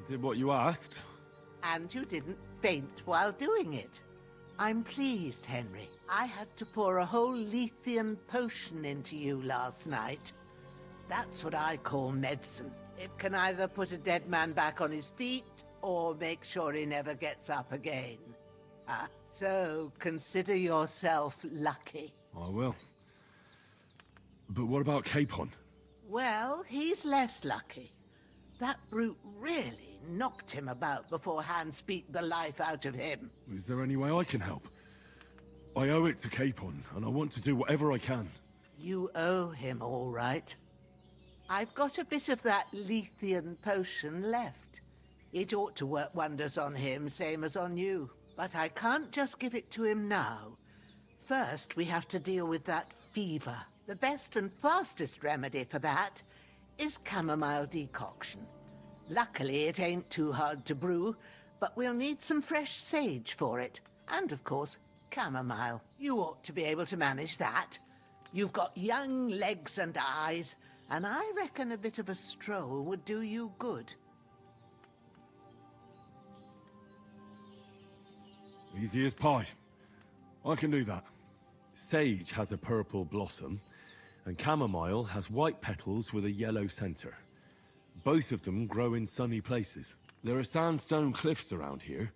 did what you asked. And you didn't faint while doing it. I'm pleased, Henry. I had to pour a whole Lethean potion into you last night. That's what I call medicine. It can either put a dead man back on his feet, or make sure he never gets up again. So consider yourself lucky. I will. But what about Capon? Well, he's less lucky. That brute really knocked him about before Hans beat the life out of him. Is there any way I can help? I owe it to Capon, and I want to do whatever I can. You owe him, all right. I've got a bit of that Lethean potion left. It ought to work wonders on him, same as on you. But I can't just give it to him now. First, we have to deal with that fever. The best and fastest remedy for that is chamomile decoction. Luckily, it ain't too hard to brew, but we'll need some fresh sage for it. And, of course, chamomile. You ought to be able to manage that. You've got young legs and eyes, and I reckon a bit of a stroll would do you good. Easy as pie. I can do that. Sage has a purple blossom, and chamomile has white petals with a yellow center. Both of them grow in sunny places. There are sandstone cliffs around here.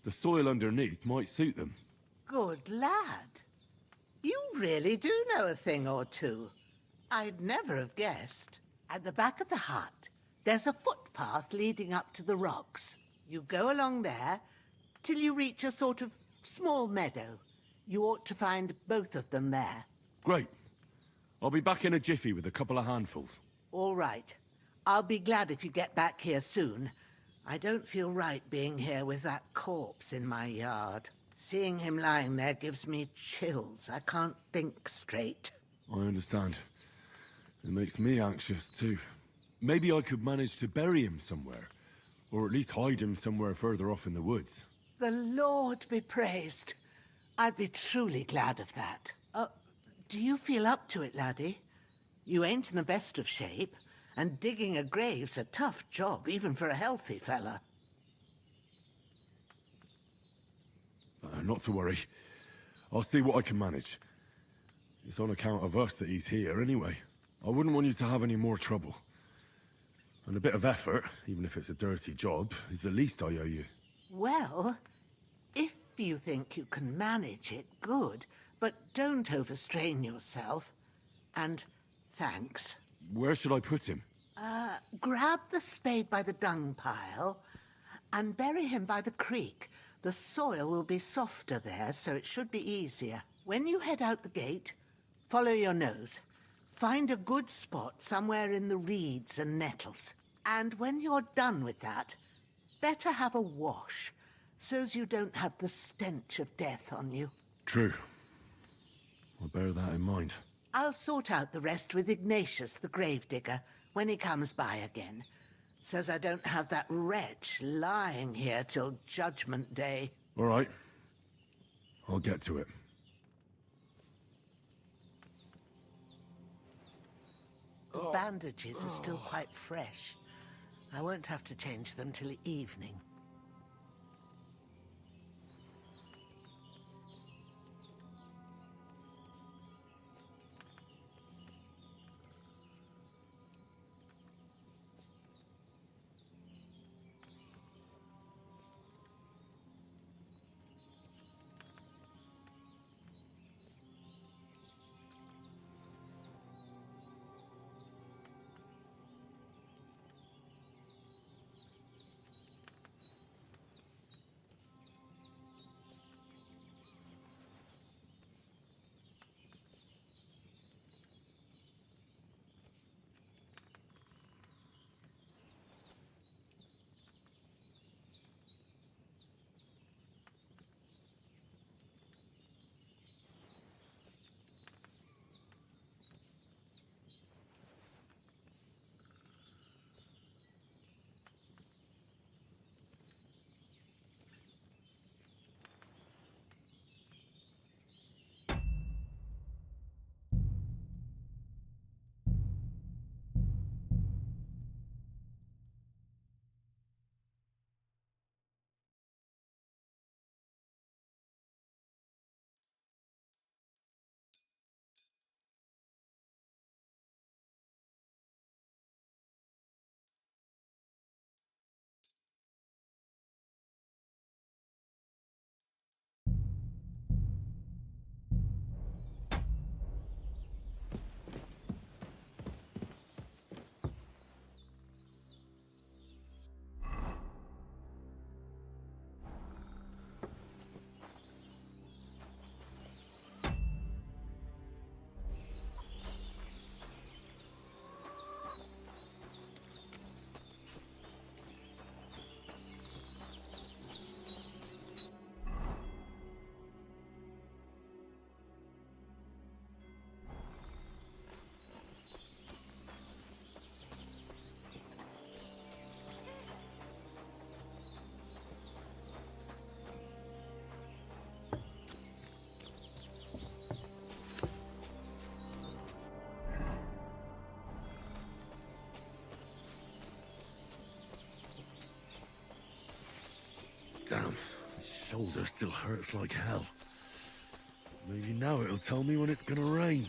The soil underneath might suit them. Good lad. You really do know a thing or two. I'd never have guessed. At the back of the hut, there's a footpath leading up to the rocks. You go along there till you reach a sort of small meadow. You ought to find both of them there. Great. I'll be back in a jiffy with a couple of handfuls. All right. I'll be glad if you get back here soon. I don't feel right being here with that corpse in my yard. Seeing him lying there gives me chills. I can't think straight. I understand. It makes me anxious too. Maybe I could manage to bury him somewhere. Or at least hide him somewhere further off in the woods. The Lord be praised. I'd be truly glad of that. Do you feel up to it, laddie? You ain't in the best of shape, and digging a grave's a tough job, even for a healthy fella. Not to worry. I'll see what I can manage. It's on account of us that he's here anyway. I wouldn't want you to have any more trouble. And a bit of effort, even if it's a dirty job, is the least I owe you. Well, if you think you can manage it, good. But don't overstrain yourself. And thanks. Where should I put him? Grab the spade by the dung pile and bury him by the creek. The soil will be softer there, so it should be easier. When you head out the gate, follow your nose. Find a good spot somewhere in the reeds and nettles. And when you're done with that, better have a wash, so's you don't have the stench of death on you. True. I'll bear that in mind. I'll sort out the rest with Ignatius, the gravedigger, when he comes by again, so's I don't have that wretch lying here till Judgment Day. All right. I'll get to it. The bandages are still quite fresh. I won't have to change them till evening. shoulder still hurts like hell. Maybe now it'll tell me when it's gonna rain.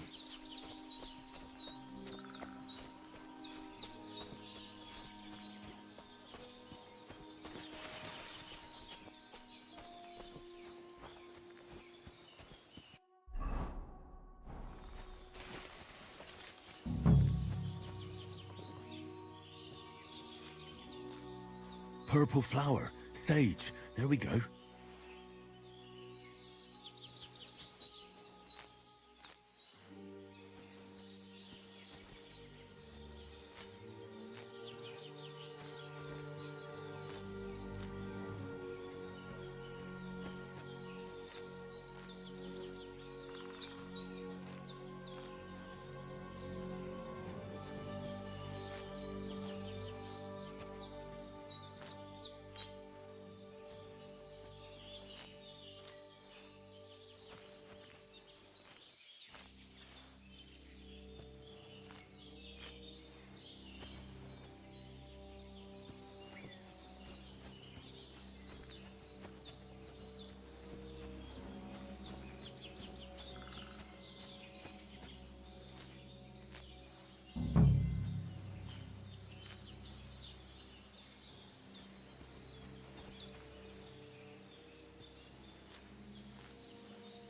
Purple flower, sage. There we go.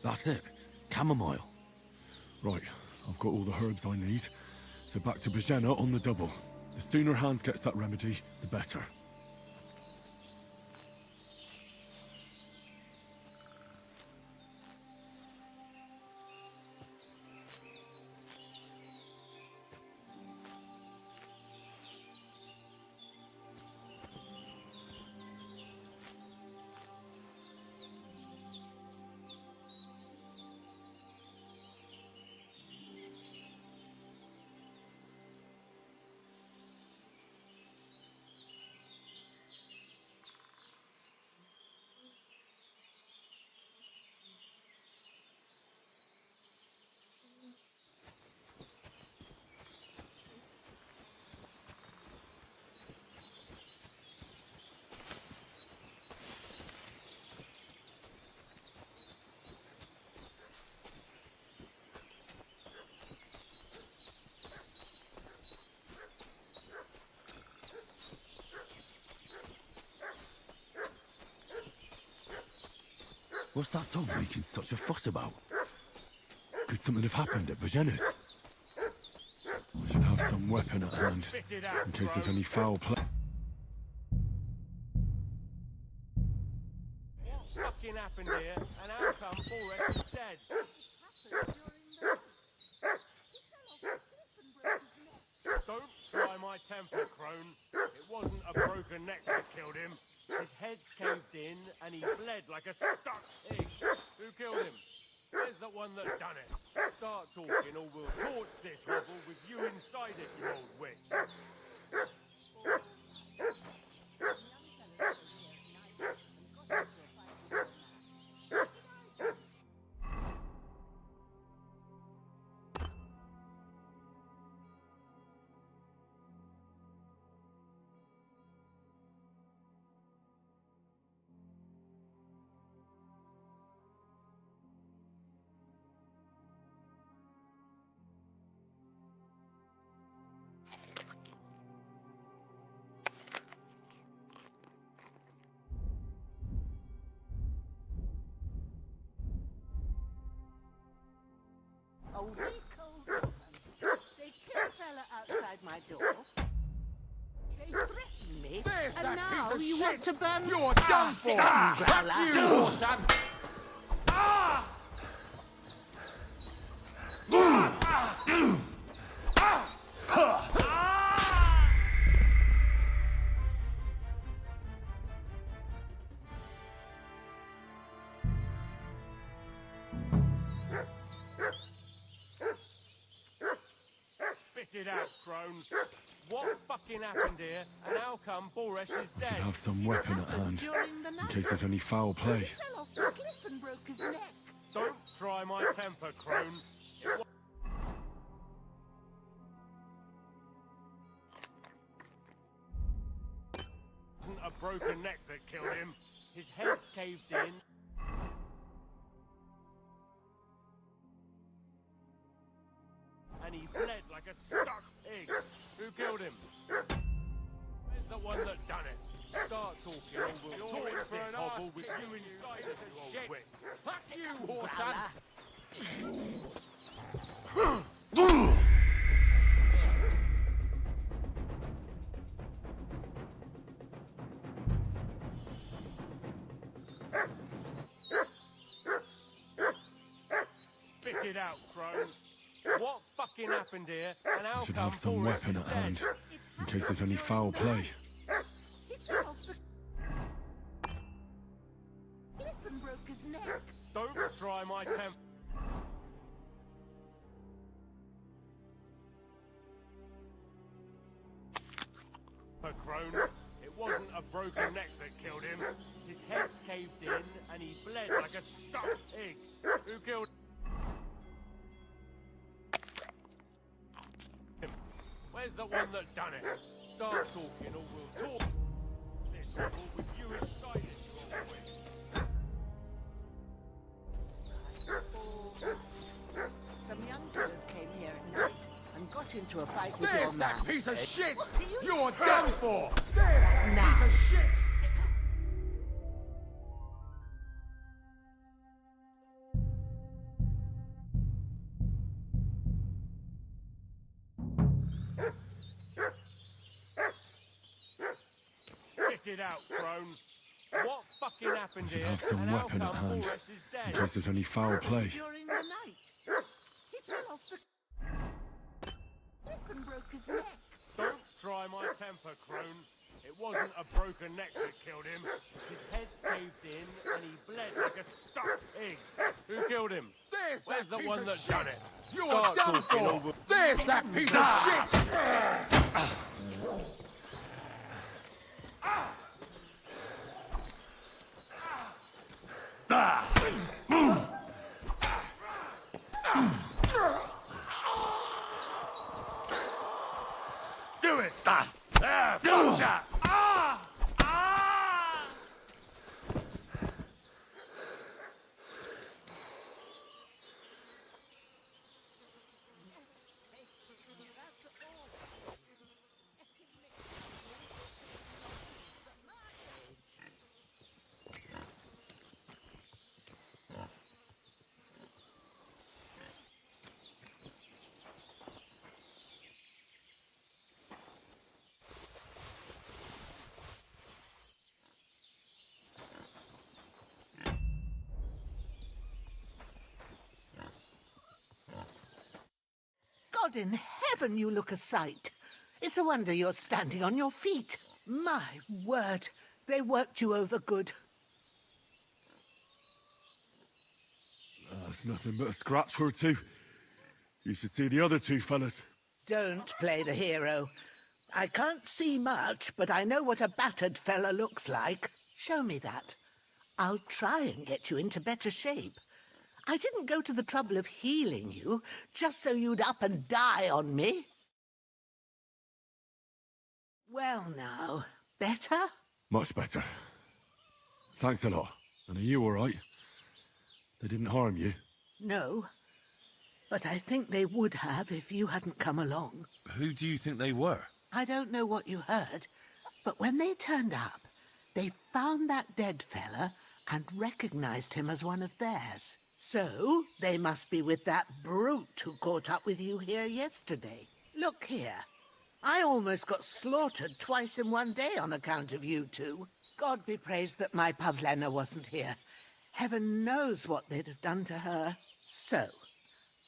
That's it. Chamomile. Right, I've got all the herbs I need. So back to Bajena on the double. The sooner Hans gets that remedy, the better. What's that dog making such a fuss about? Could something have happened at Bajena's? I should have some weapon at hand, in case there's any foul play. What fucking happened here, and how come Forrest is dead? Don't try my temper, Crone. It wasn't a broken neck that killed him. His head's caved in, and he bled like a stuck pig. Who killed him? Where's the one that done it? Start talking, or we'll torch this hovel with you inside it, you old witch. A week old woman. They killed a fella outside my door. They threatened me, There's and that now piece of you shit. want to burn You're done for! Fuck You, son! Spit it out, Crone. What fucking happened here, and how come Boresh is I should dead? have some weapon at hand, during the in night. case there's any foul play. He fell off the cliff and broke his neck. Don't try my temper, Crone. It wasn't a broken neck that killed him. His head's caved in. And he bled like a stuck pig. Who killed him? Where's the one that done it? Start talking or we'll torch this hovel with you inside us as shit. Fuck you, whoreson! Spit it out, crone. What fucking happened here, and how Should come have some Boris weapon is at hand, dead? in case there's any foul play. Even broke his neck. Don't try my temper. Crone. It wasn't a broken neck that killed him. His head's caved in and he bled like a stuck pig. Who killed him? Where's the one that done it? Start talking or we'll talk this hovel with you inside it, you always. Some young fellas came here at night and got into a fight with your There's man. that piece of shit! You're done for! Now, Piece of shit! Spit it out, crone. What fucking happened Should here? have some and how weapon at come hand, Boris is in dead? case there's any foul play. during the night, he fell off the cliff and broke his neck. Don't try my temper, crone. It wasn't a broken neck that killed him. His head's caved in and he bled like a stuck pig. Who killed him? Where's the piece one of that shit. done it? You're Start done talking or for! we'll- There's that piece of shit! Do it! God in heaven, you look a sight. It's a wonder you're standing on your feet. My word, they worked you over good. That's nothing but a scratch or two. You should see the other two fellas. Don't play the hero. I can't see much, but I know what a battered fella looks like. Show me that. I'll try and get you into better shape. I didn't go to the trouble of healing you just so you'd up and die on me. Well now, better? Much better. Thanks a lot. And are you all right? They didn't harm you? No, but I think they would have if you hadn't come along. Who do you think they were? I don't know what you heard, but when they turned up, they found that dead fella and recognized him as one of theirs. So, they must be with that brute who caught up with you here yesterday. Look here. I almost got slaughtered twice in one day on account of you two. God be praised that my Pavlena wasn't here. Heaven knows what they'd have done to her. So,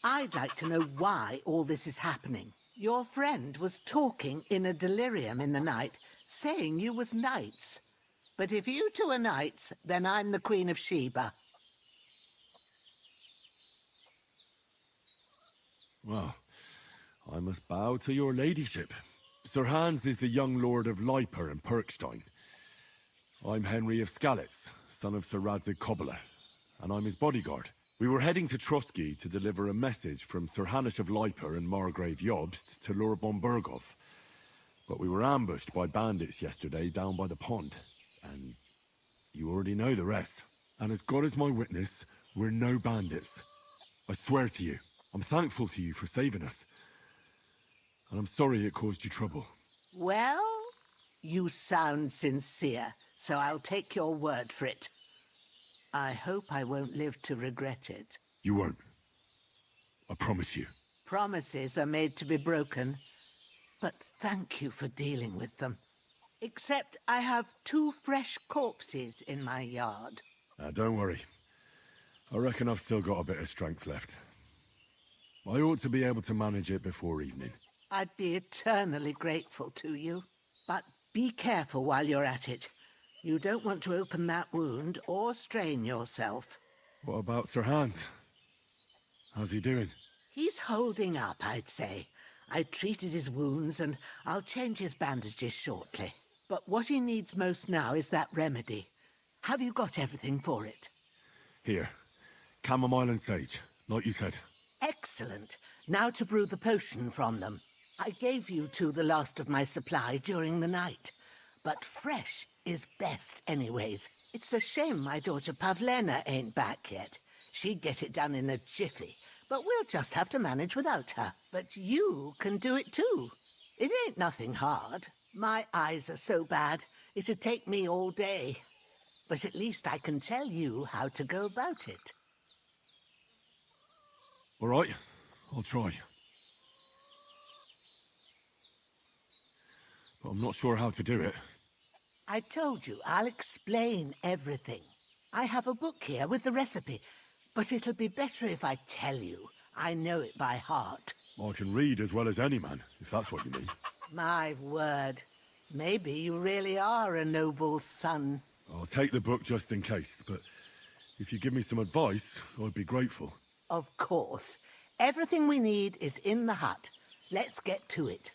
I'd like to know why all this is happening. Your friend was talking in a delirium in the night, saying you was knights. But if you two are knights, then I'm the Queen of Sheba. Well, I must bow to your ladyship. Sir Hans is the young lord of Leiper and Perkstein. I'm Henry of Skalitz, son of Sir Radzig Kobyla, and I'm his bodyguard. We were heading to Trusky to deliver a message from Sir Hanish of Leiper and Margrave Jobst to Lord von Berghoff. But we were ambushed by bandits yesterday down by the pond, and You already know the rest. And as God is my witness, we're no bandits. I swear to you, I'm thankful to you for saving us. And I'm sorry it caused you trouble. Well, you sound sincere, so I'll take your word for it. I hope I won't live to regret it. You won't. I promise you. Promises are made to be broken, but thank you for dealing with them. Except I have 2 fresh corpses in my yard. Don't worry. I reckon I've still got a bit of strength left. I ought to be able to manage it before evening. I'd be eternally grateful to you. But be careful while you're at it. You don't want to open that wound or strain yourself. What about Sir Hans? How's he doing? He's holding up, I'd say. I treated his wounds and I'll change his bandages shortly. But what he needs most now is that remedy. Have you got everything for it? Here. Chamomile and sage, like you said. Excellent. Now to brew the potion from them. I gave you 2 the last of my supply during the night. But fresh is best anyways. It's a shame my daughter Pavlena ain't back yet. She'd get it done in a jiffy. But we'll just have to manage without her. But you can do it too. It ain't nothing hard. My eyes are so bad, it'd take me all day. But at least I can tell you how to go about it. All right, I'll try. But I'm not sure how to do it. I told you, I'll explain everything. I have a book here with the recipe, but it'll be better if I tell you. I know it by heart. I can read as well as any man, if that's what you mean. My word. Maybe you really are a noble son. I'll take the book just in case, but if you give me some advice, I'd be grateful. Of course. Everything we need is in the hut. Let's get to it.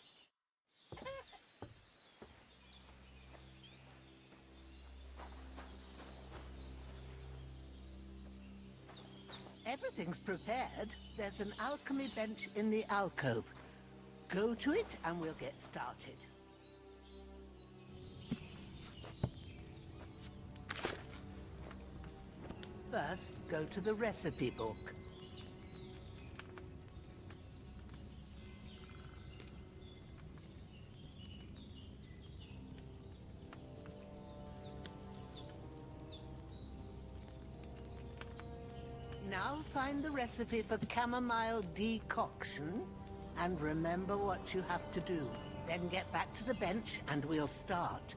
Everything's prepared. There's an alchemy bench in the alcove. Go to it and we'll get started. First, go to the recipe book. Now find the recipe for chamomile decoction and remember what you have to do. Then get back to the bench and we'll start.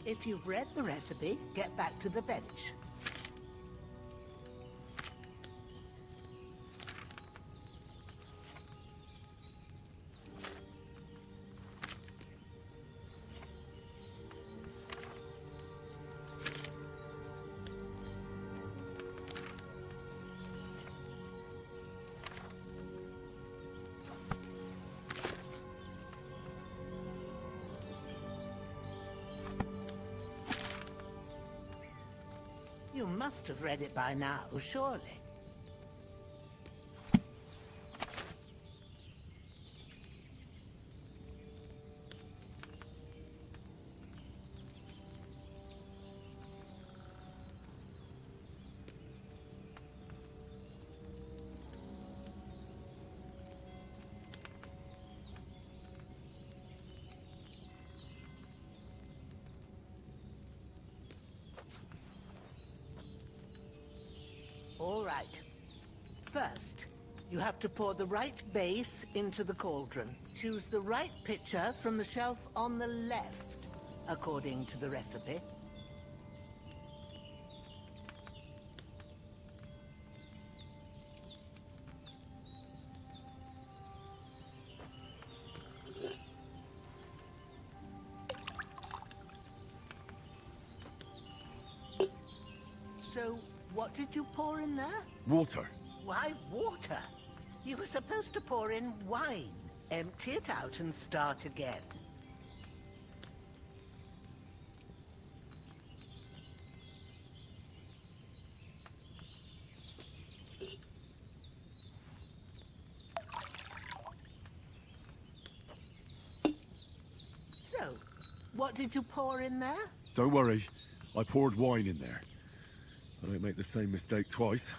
If you've read the recipe, get back to the bench. You must have read it by now, surely. All right. First, you have to pour the right base into the cauldron. Choose the right pitcher from the shelf on the left, according to the recipe. What did you pour in there? Water. Why water? You were supposed to pour in wine. Empty it out and start again. So, what did you pour in there? Don't worry, I poured wine in there. I don't make the same mistake twice.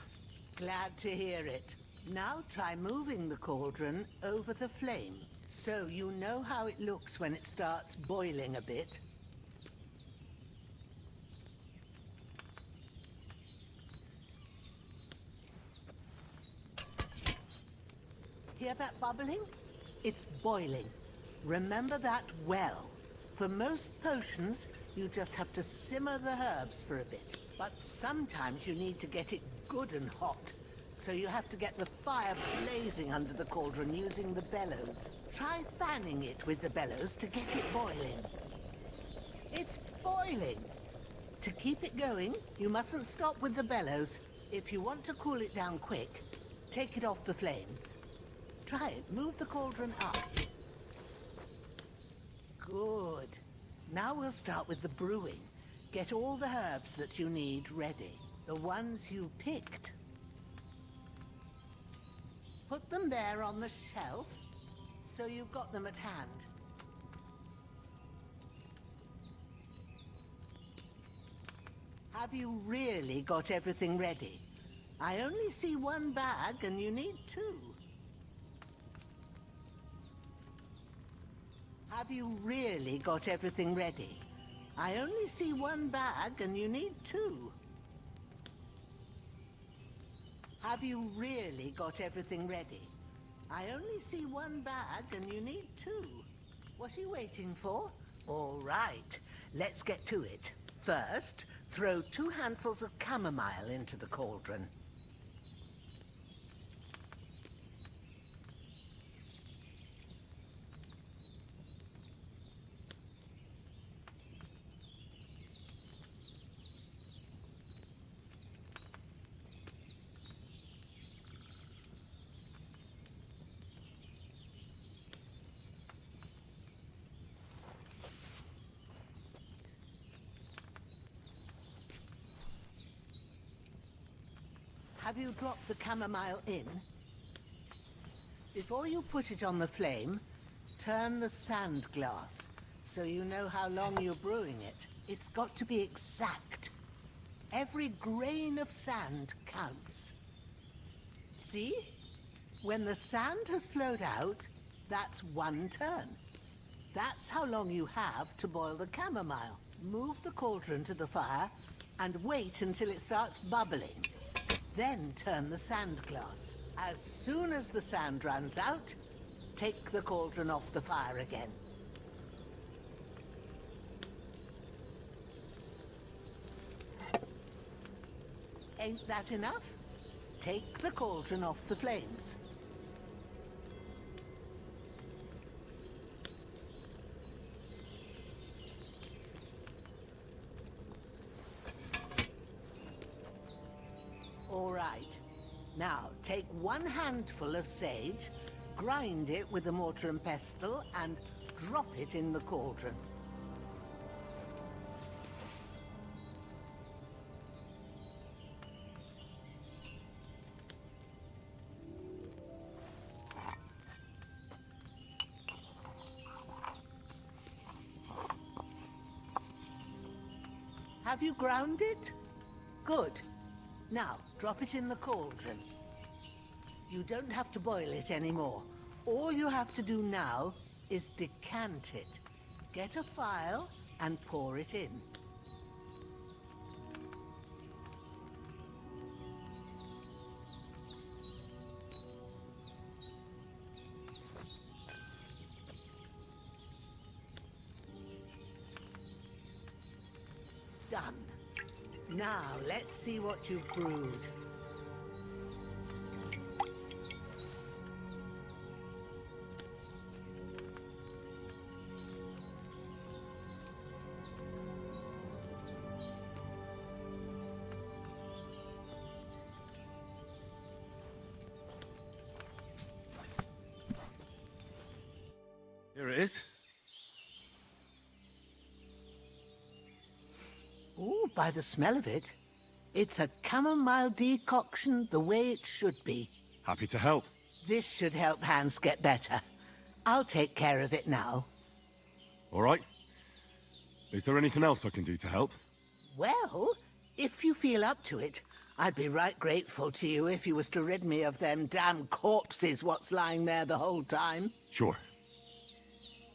Glad to hear it. Now try moving the cauldron over the flame, so you know how it looks when it starts boiling a bit. Hear that bubbling? It's boiling. Remember that well. For most potions, you just have to simmer the herbs for a bit. But sometimes you need to get it good and hot. So you have to get the fire blazing under the cauldron using the bellows. Try fanning it with the bellows to get it boiling. It's boiling! To keep it going, you mustn't stop with the bellows. If you want to cool it down quick, take it off the flames. Try it. Move the cauldron up. Good. Now we'll start with the brewing. Get all the herbs that you need ready. The ones you picked. Put them there on the shelf, so you've got them at hand. Have you really got everything ready? I only see one bag and you need two. Have you really got everything ready? I only see one bag and you need two. Have you really got everything ready? I only see one bag and you need two. What are you waiting for? All right, let's get to it. First, throw 2 handfuls of chamomile into the cauldron. Have you dropped the chamomile in? Before you put it on the flame, turn the sand glass so you know how long you're brewing it. It's got to be exact. Every grain of sand counts. See? When the sand has flowed out, that's 1 turn. That's how long you have to boil the chamomile. Move the cauldron to the fire and wait until it starts bubbling. Then turn the sand glass. As soon as the sand runs out, take the cauldron off the fire again. Ain't that enough? Take the cauldron off the flames. All right. Now, take 1 handful of sage, grind it with a mortar and pestle, and drop it in the cauldron. Have you ground it? Good. Now, drop it in the cauldron. You don't have to boil it anymore. All you have to do now is decant it. Get a phial and pour it in. Done. Now, let's see what you've brewed. it is. Ooh, by the smell of it, it's a chamomile decoction the way it should be. Happy to help. This should help Hans get better. I'll take care of it now. All right. Is there anything else I can do to help? Well, if you feel up to it, I'd be right grateful to you if you was to rid me of them damn corpses what's lying there the whole time. Sure.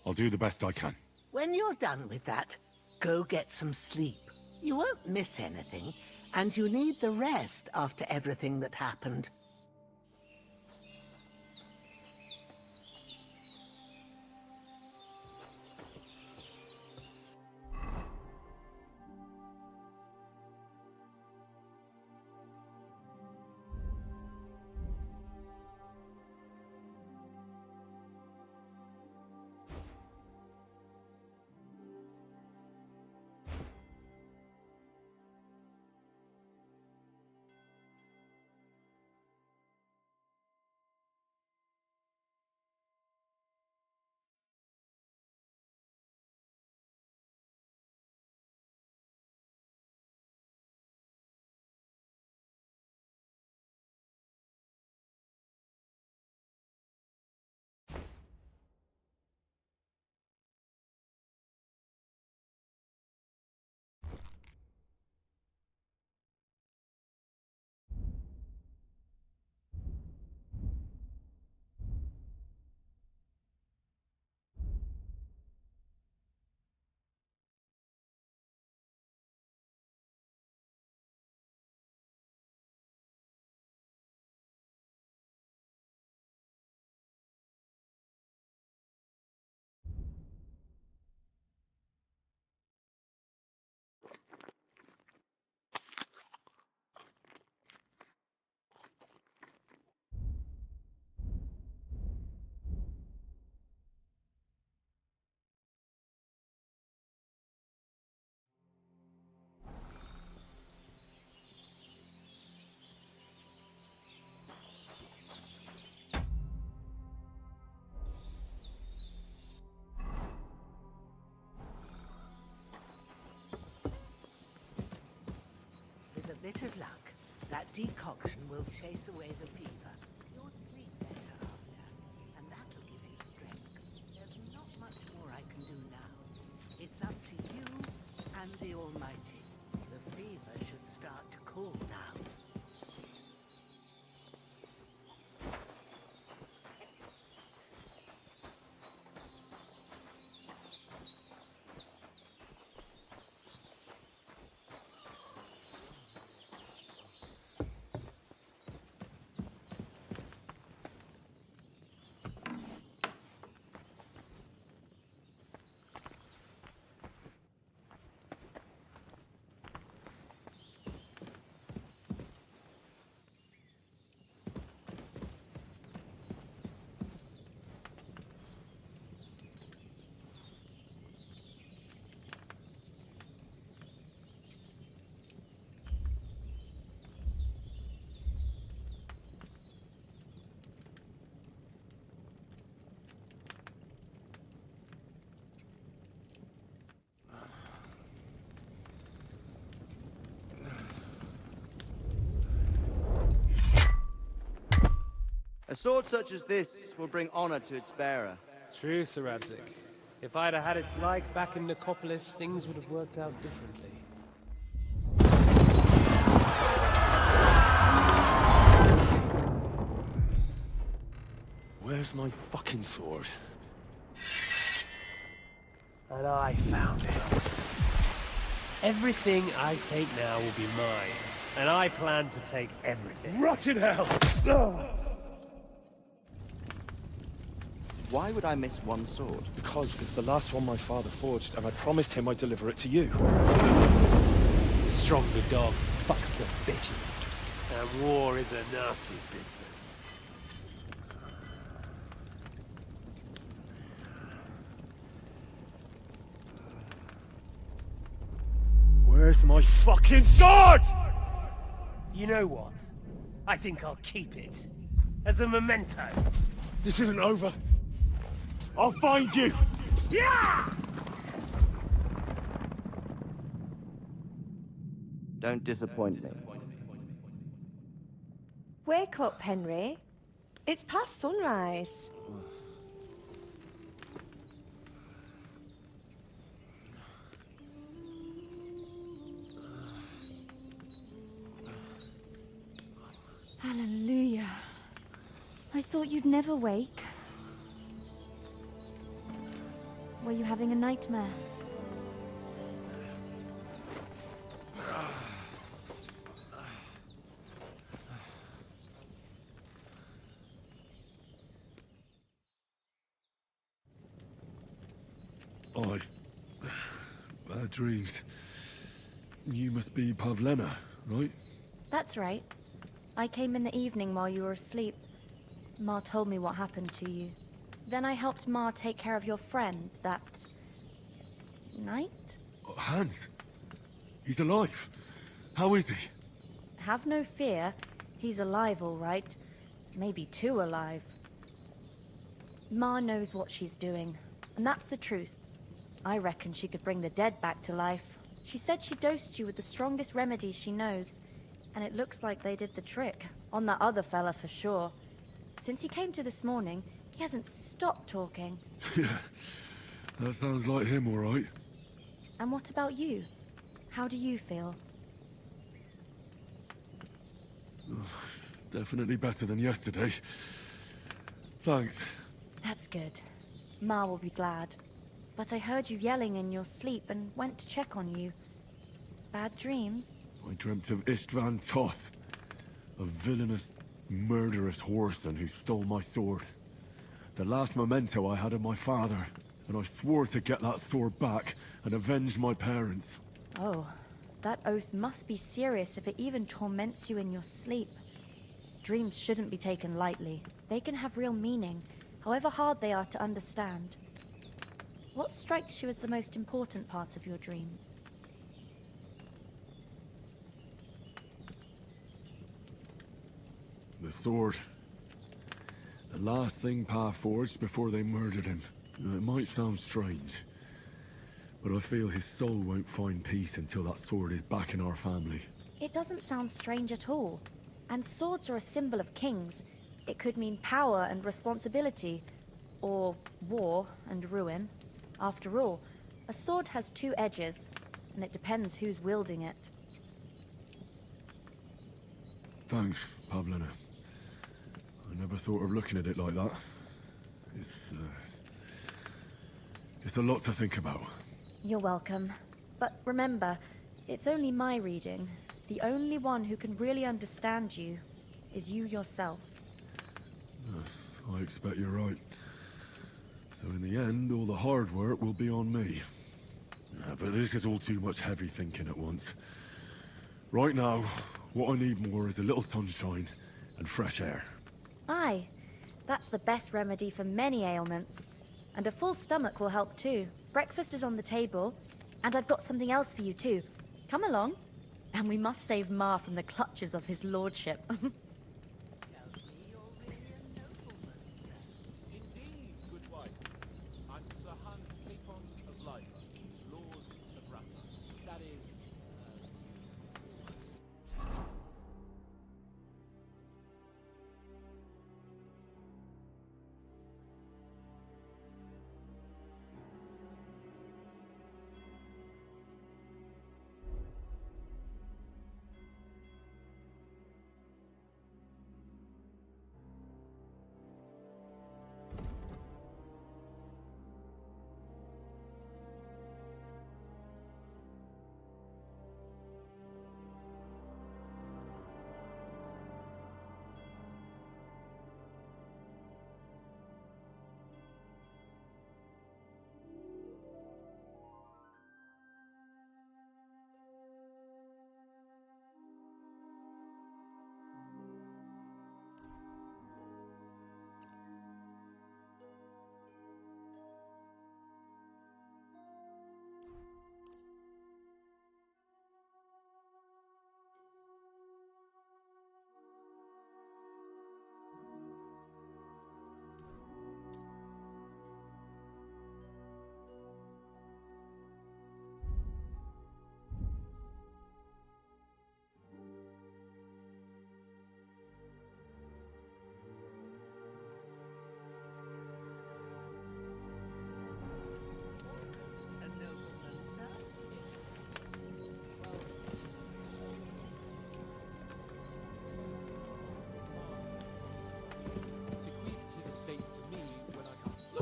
I'll do the best I can. When you're done with that, go get some sleep. You won't miss anything, and you need the rest after everything that happened. With a bit of luck, that decoction will chase away the fever. You'll sleep better after, and that'll give you strength. There's not much more I can do now. It's up to you and the Almighty. The fever should start to cool now. A sword such as this will bring honor to its bearer. True, Sir Radzik. If I'd have had its like back in Nicopolis, things would have worked out differently. Where's my fucking sword? And I found it. Everything I take now will be mine, and I plan to take everything. Rotted hell! Why would I miss one sword? Because it's the last one my father forged, and I promised him I'd deliver it to you. Stronger dog fucks the bitches. And war is a nasty business. Where's my fucking sword? You know what? I think I'll keep it. As a memento. This isn't over. I'll find you! Yeah! Don't disappoint me. Wake up, Henry. It's past sunrise. Hallelujah. I thought you'd never wake. Were you having a nightmare? Bad dreams. You must be Pavlena, right? That's right. I came in the evening while you were asleep. Ma told me what happened to you. Then I helped Ma take care of your friend that night? Hans? He's alive. How is he? Have no fear. He's alive, all right. Maybe too alive. Ma knows what she's doing, and that's the truth. I reckon she could bring the dead back to life. She said she dosed you with the strongest remedies she knows, and it looks like they did the trick. On that other fella for sure. Since he came to this morning, he hasn't stopped talking. Yeah, that sounds like him, all right. And what about you? How do you feel? Definitely better than yesterday. Thanks. That's good. Ma will be glad. But I heard you yelling in your sleep and went to check on you. Bad dreams? I dreamt of Istvan Toth, a villainous, murderous whoreson who stole my sword. The last memento I had of my father, and I swore to get that sword back and avenge my parents. Oh, that oath must be serious if it even torments you in your sleep. Dreams shouldn't be taken lightly. They can have real meaning, however hard they are to understand. What strikes you as the most important part of your dream? The sword. The last thing Pa forged before they murdered him. It might sound strange, but I feel his soul won't find peace until that sword is back in our family. It doesn't sound strange at all. And swords are a symbol of kings. It could mean power and responsibility, or war and ruin. After all, a sword has two edges, and it depends who's wielding it. Thanks, Pavlena. I never thought of looking at it like that. It's a lot to think about. You're welcome. But remember, it's only my reading. The only one who can really understand you is you yourself. I expect you're right. So in the end, all the hard work will be on me. But this is all too much heavy thinking at once. Right now, what I need more is a little sunshine and fresh air. Aye, that's the best remedy for many ailments. And a full stomach will help too. Breakfast is on the table, and I've got something else for you too. Come along. And we must save Ma from the clutches of his lordship.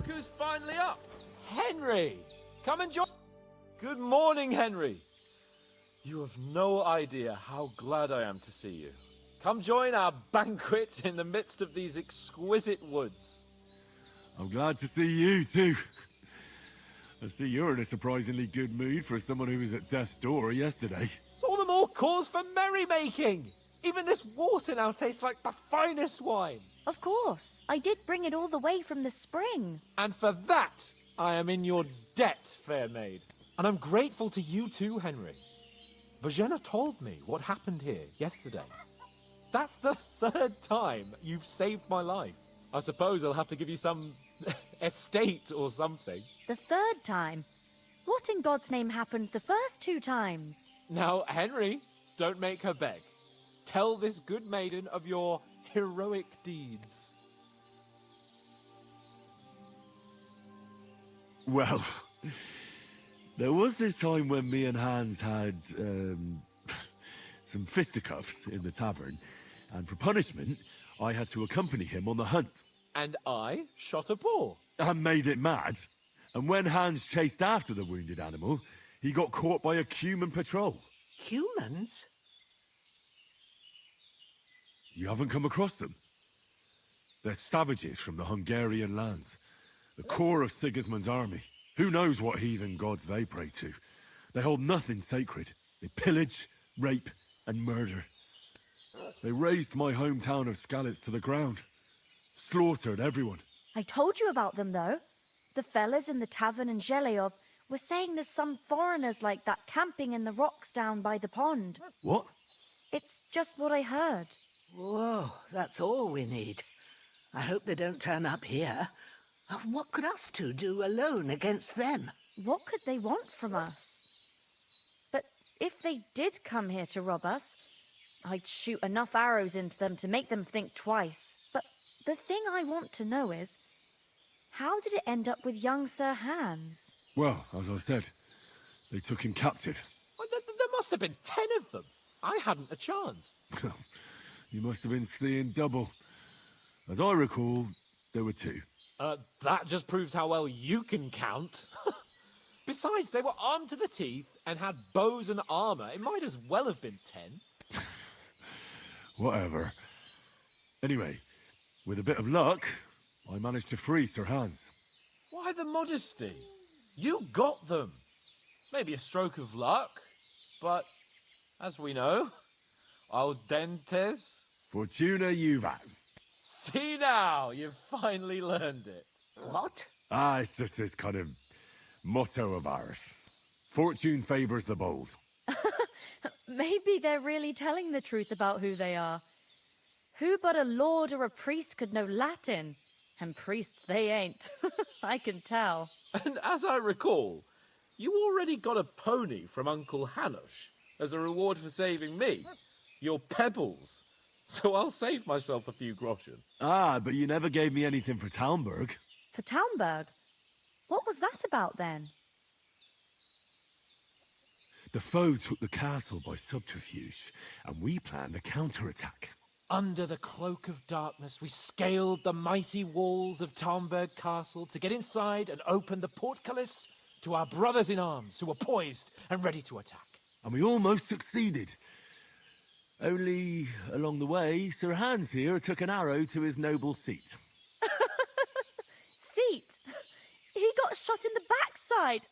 Look who's finally up. Henry! Come and join... Good morning, Henry. You have no idea how glad I am to see you. Come join our banquet in the midst of these exquisite woods. I'm glad to see you, too. I see you're in a surprisingly good mood for someone who was at death's door yesterday. It's all the more cause for merrymaking. Even this water now tastes like the finest wine. Of course. I did bring it all the way from the spring. And for that, I am in your debt, fair maid. And I'm grateful to you too, Henry. Bojena told me what happened here yesterday. That's the 3rd time you've saved my life. I suppose I'll have to give you some estate or something. The 3rd time? What in God's name happened the first 2 times? Now, Henry, don't make her beg. Tell this good maiden of your heroic deeds. Well, there was this time when me and Hans had some fisticuffs in the tavern, and for punishment, I had to accompany him on the hunt. And I shot a boar. And made it mad. And when Hans chased after the wounded animal, he got caught by a human patrol. Humans? You haven't come across them? They're savages from the Hungarian lands. The core of Sigismund's army. Who knows what heathen gods they pray to? They hold nothing sacred. They pillage, rape, and murder. They razed my hometown of Skalitz to the ground. Slaughtered everyone. I told you about them, though. The fellas in the tavern in Zheleov were saying there's some foreigners like that camping in the rocks down by the pond. What? It's just what I heard. Whoa, that's all we need. I hope they don't turn up here. What could us two do alone against them? What could they want from us? But if they did come here to rob us, I'd shoot enough arrows into them to make them think twice. But the thing I want to know is, how did it end up with young Sir Hans? Well, as I said, they took him captive. Well, there must have been 10 of them. I hadn't a chance. You must have been seeing double. As I recall, there were 2. That just proves how well you can count. Besides, they were armed to the teeth and had bows and armor. It might as well have been 10. Whatever. Anyway, with a bit of luck, I managed to free Sir Hans. Why the modesty? You got them. Maybe a stroke of luck, but as we know, al dentes. Fortuna juvat. See now, you've finally learned it. What? It's just this kind of motto of ours. Fortune favors the bold. Maybe they're really telling the truth about who they are. Who but a lord or a priest could know Latin? And priests they ain't. I can tell. And as I recall, you already got a pony from Uncle Hanush as a reward for saving me. Your pebbles. So I'll save myself a few groschen. But you never gave me anything for Talmberg. For Talmberg? What was that about then? The foe took the castle by subterfuge, and we planned a counterattack. Under the cloak of darkness, we scaled the mighty walls of Talmberg Castle to get inside and open the portcullis to our brothers in arms who were poised and ready to attack. And we almost succeeded. Only, along the way, Sir Hans here took an arrow to his noble seat. Seat? He got shot in the backside.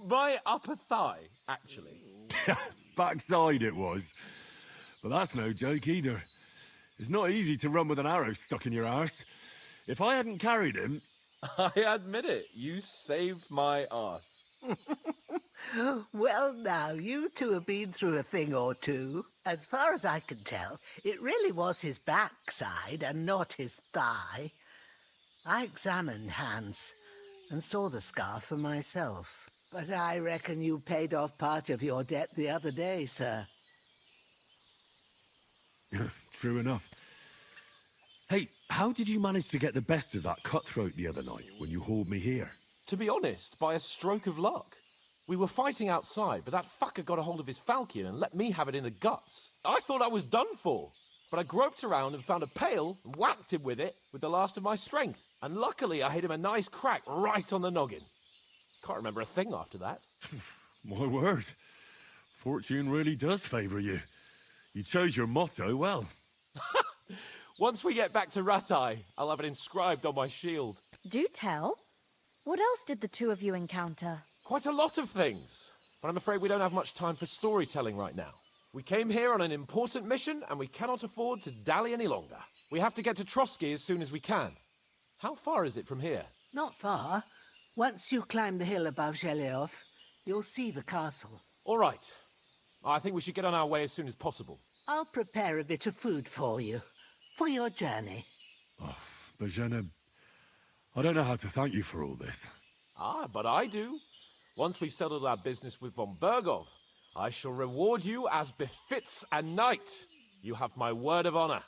My upper thigh, actually. Backside it was. But that's no joke either. It's not easy to run with an arrow stuck in your arse. If I hadn't carried him... I admit it, you saved my arse. Well, now, you two have been through a thing or two. As far as I can tell, it really was his backside and not his thigh. I examined Hans and saw the scar for myself. But I reckon you paid off part of your debt the other day, sir. True enough. Hey, how did you manage to get the best of that cutthroat the other night when you hauled me here? To be honest, by a stroke of luck. We were fighting outside, but that fucker got a hold of his falchion and let me have it in the guts. I thought I was done for, but I groped around and found a pail and whacked him with it with the last of my strength. And luckily I hit him a nice crack right on the noggin. Can't remember a thing after that. My word. Fortune really does favour you. You chose your motto well. Once we get back to Ratai, I'll have it inscribed on my shield. Do tell. What else did the two of you encounter? Quite a lot of things. But I'm afraid we don't have much time for storytelling right now. We came here on an important mission, and we cannot afford to dally any longer. We have to get to Trotsky as soon as we can. How far is it from here? Not far. Once you climb the hill above Zheleov, you'll see the castle. All right. I think we should get on our way as soon as possible. I'll prepare a bit of food for you, for your journey. Oh, Bozhena, I don't know how to thank you for all this. Ah, but I do. Once we've settled our business with von Bergov, I shall reward you as befits a knight. You have my word of honor.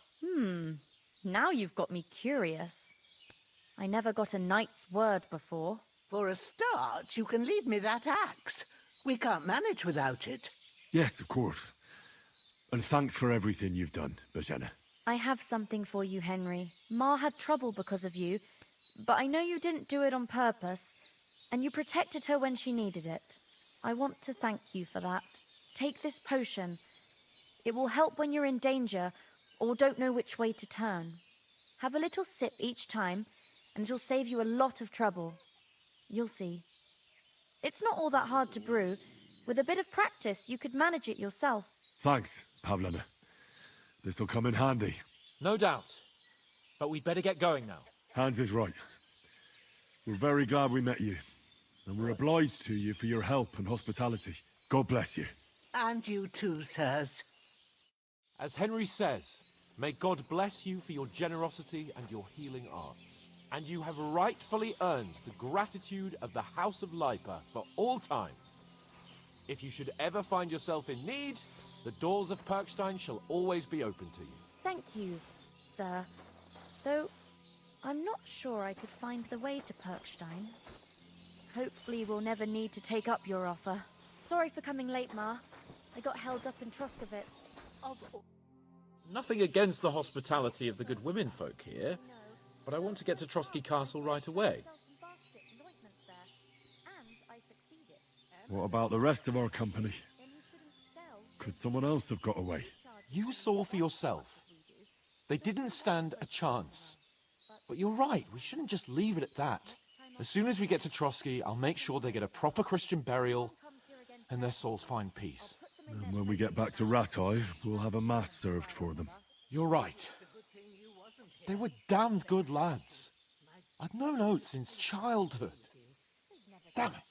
Now you've got me curious. I never got a knight's word before. For a start, you can leave me that axe. We can't manage without it. Yes, of course. And thanks for everything you've done, Bozhena. I have something for you, Henry. Ma had trouble because of you, but I know you didn't do it on purpose, and you protected her when she needed it. I want to thank you for that. Take this potion. It will help when you're in danger or don't know which way to turn. Have a little sip each time, and it'll save you a lot of trouble. You'll see. It's not all that hard to brew. With a bit of practice, you could manage it yourself. Thanks, Pavlena. This'll come in handy. No doubt. But we'd better get going now. Hans is right. We're very glad we met you. And we're obliged to you for your help and hospitality. God bless you. And you too, sirs. As Henry says, may God bless you for your generosity and your healing arts. And you have rightfully earned the gratitude of the House of Lipa for all time. If you should ever find yourself in need, the doors of Perkstein shall always be open to you. Thank you, sir. Though, I'm not sure I could find the way to Perkstein. Hopefully we'll never need to take up your offer. Sorry for coming late, Ma. I got held up in Troskowitz. Nothing against the hospitality of the good women folk here, but I want to get to Trotsky Castle right away. What about the rest of our company? Could someone else have got away? You saw for yourself. They didn't stand a chance. But you're right, we shouldn't just leave it at that. As soon as we get to Trotsky, I'll make sure they get a proper Christian burial and their souls find peace. And when we get back to Ratai, we'll have a mass served for them. You're right. They were damned good lads. I'd known Oates since childhood. Damn it.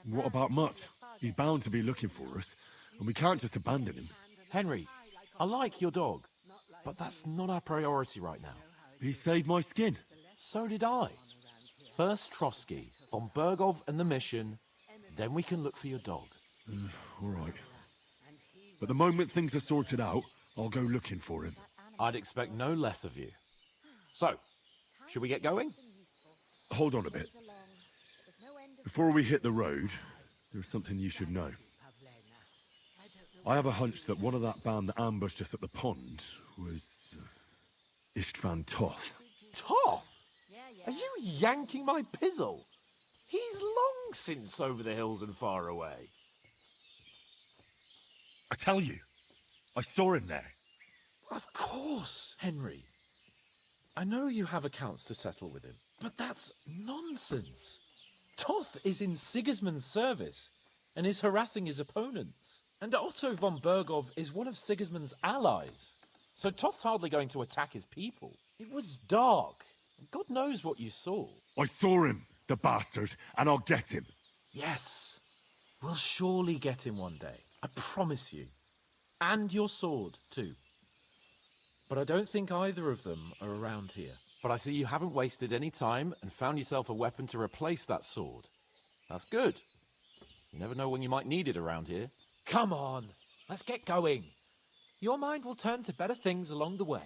What about Mutt? He's bound to be looking for us, and we can't just abandon him. Henry, I like your dog, but that's not our priority right now. He saved my skin. So did I. First Trotsky, von Bergov and the mission, then we can look for your dog. All right. But the moment things are sorted out, I'll go looking for him. I'd expect no less of you. So, should we get going? Hold on a bit. Before we hit the road, there's something you should know. I have a hunch that one of that band that ambushed us at the pond was Istvan Toth. Toth? Are you yanking my pizzle? He's long since over the hills and far away. I tell you, I saw him there. Of course, Henry. I know you have accounts to settle with him, but that's nonsense. Toth is in Sigismund's service and is harassing his opponents. And Otto von Bergov is one of Sigismund's allies. So Toth's hardly going to attack his people. It was dark. God knows what you saw. I saw him, the bastard, and I'll get him. Yes. We'll surely get him one day. I promise you. And your sword, too. But I don't think either of them are around here. But I see you haven't wasted any time and found yourself a weapon to replace that sword. That's good. You never know when you might need it around here. Come on, let's get going. Your mind will turn to better things along the way.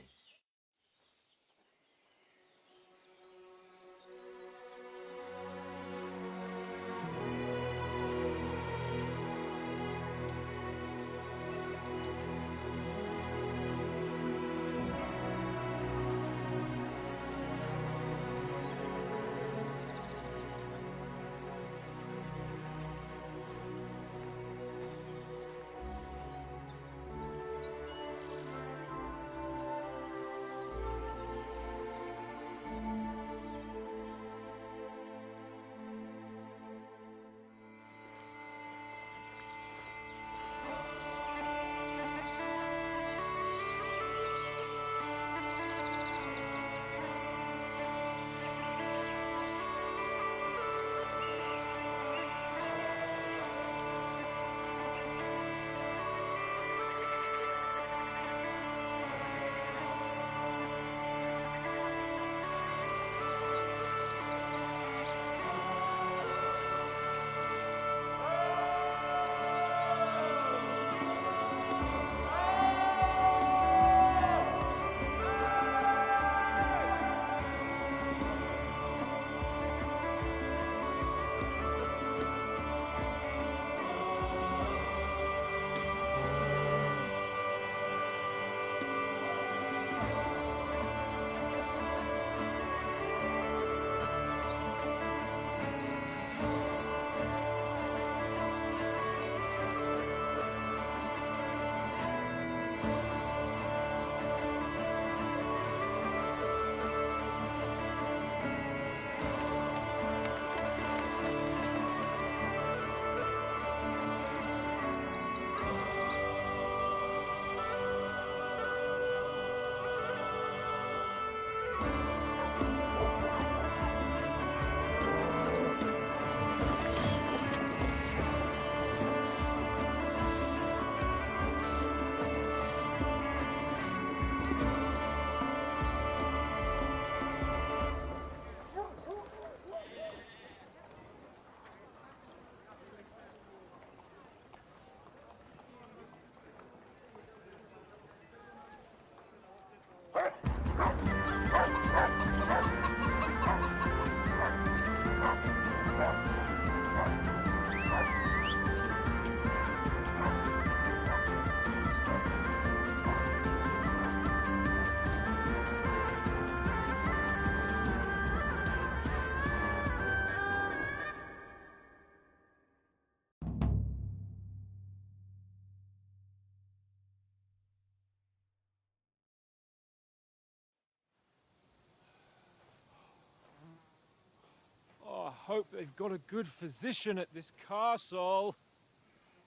I hope they've got a good physician at this castle.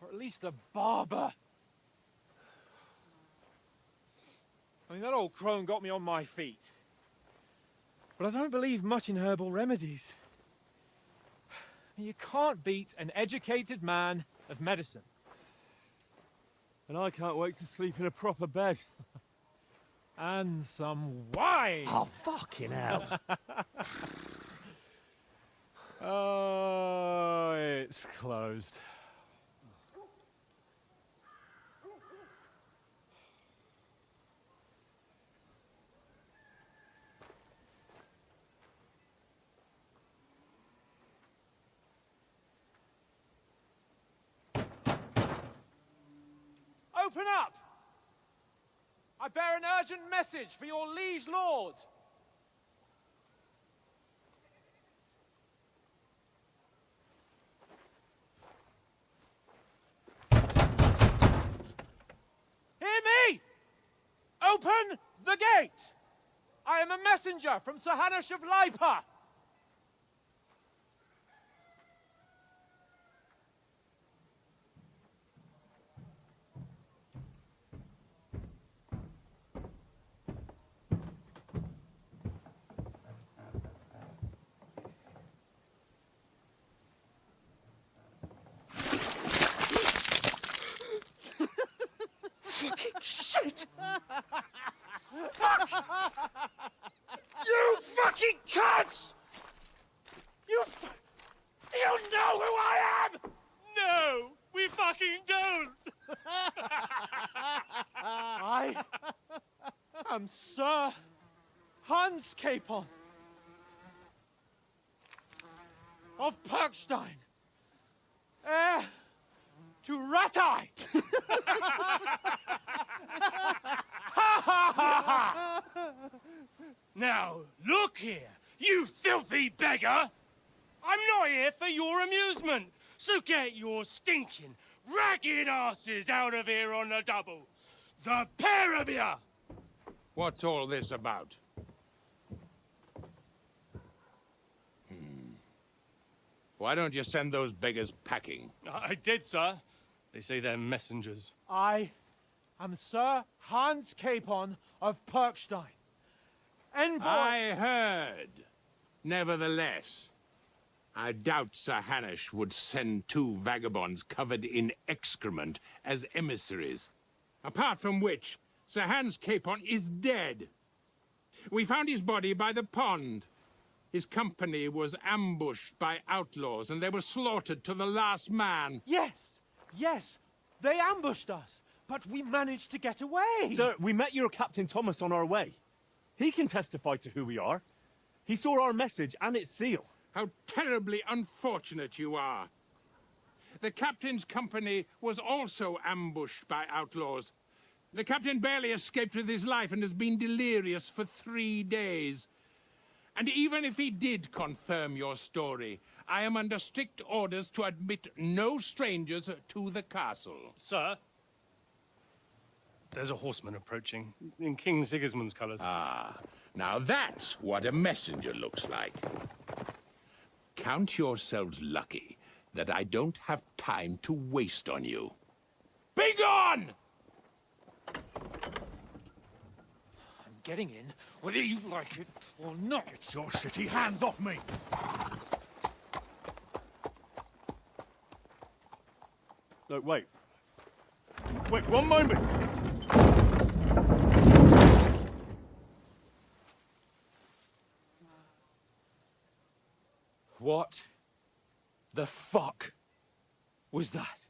Or at least a barber. I mean, that old crone got me on my feet. But I don't believe much in herbal remedies. You can't beat an educated man of medicine. And I can't wait to sleep in a proper bed. And some wine! Oh, fucking hell. Oh, it's closed. Open up! I bear an urgent message for your liege lord. Hear me! Open the gate! I am a messenger from Sir Hanush of Lipa. Fucking shit! Fuck! You fucking cunts! Do you know who I am? No, we fucking don't! I am Sir Hans Capon of Perkstein, heir to Ratai! Now, look here, you filthy beggar! I'm not here for your amusement, so get your stinking, ragged asses out of here on the double. The pair of you! What's all this about? Why don't you send those beggars packing? I did, sir. They say they're messengers. I am Sir Hans Capon of Perkstein. Envoy... I heard. Nevertheless, I doubt Sir Hanush would send two vagabonds covered in excrement as emissaries. Apart from which, Sir Hans Capon is dead. We found his body by the pond. His company was ambushed by outlaws, and they were slaughtered to the last man. Yes, they ambushed us, but we managed to get away. Sir, we met your Captain Thomas on our way. He can testify to who we are. He saw our message and its seal. How terribly unfortunate you are. The captain's company was also ambushed by outlaws. The captain barely escaped with his life and has been delirious for 3 days. And even if he did confirm your story, I am under strict orders to admit no strangers to the castle. Sir, there's a horseman approaching in King Sigismund's colours. Ah, now that's what a messenger looks like. Count yourselves lucky that I don't have time to waste on you. Be gone! I'm getting in, whether you like it or not. Get your shitty hands off me! No, wait. Wait, one moment! What the fuck was that?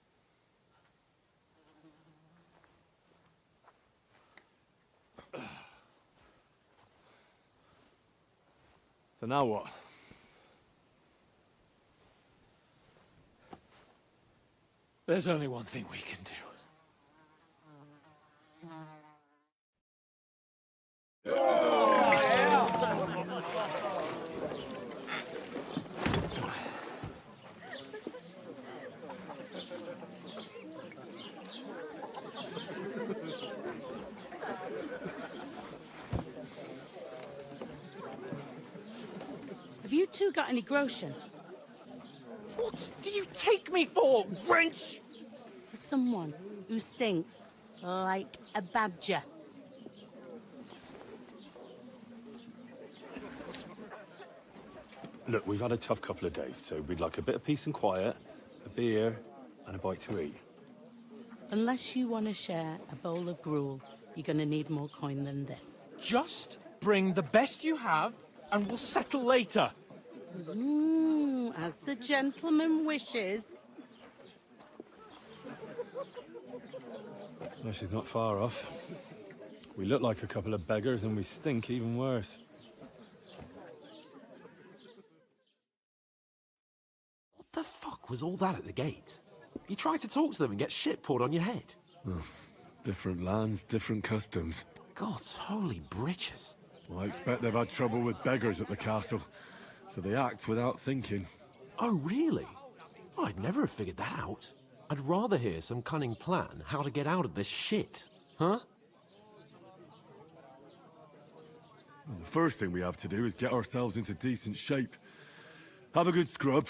So now what? There's only one thing we can do. Have you two got any groschen? What do you take me for, wench? For someone who stinks like a badger. Look, we've had a tough couple of days, so we'd like a bit of peace and quiet, a beer, and a bite to eat. Unless you want to share a bowl of gruel, you're going to need more coin than this. Just bring the best you have, and we'll settle later. As the gentleman wishes. Well, she's not far off. We look like a couple of beggars, and we stink even worse. What the fuck was all that at the gate? You try to talk to them and get shit poured on your head. Oh, different lands, different customs. God's holy britches. Well, I expect they've had trouble with beggars at the castle, so they act without thinking. Oh, really? Oh, I'd never have figured that out. I'd rather hear some cunning plan how to get out of this shit. Huh? Well, the first thing we have to do is get ourselves into decent shape. Have a good scrub,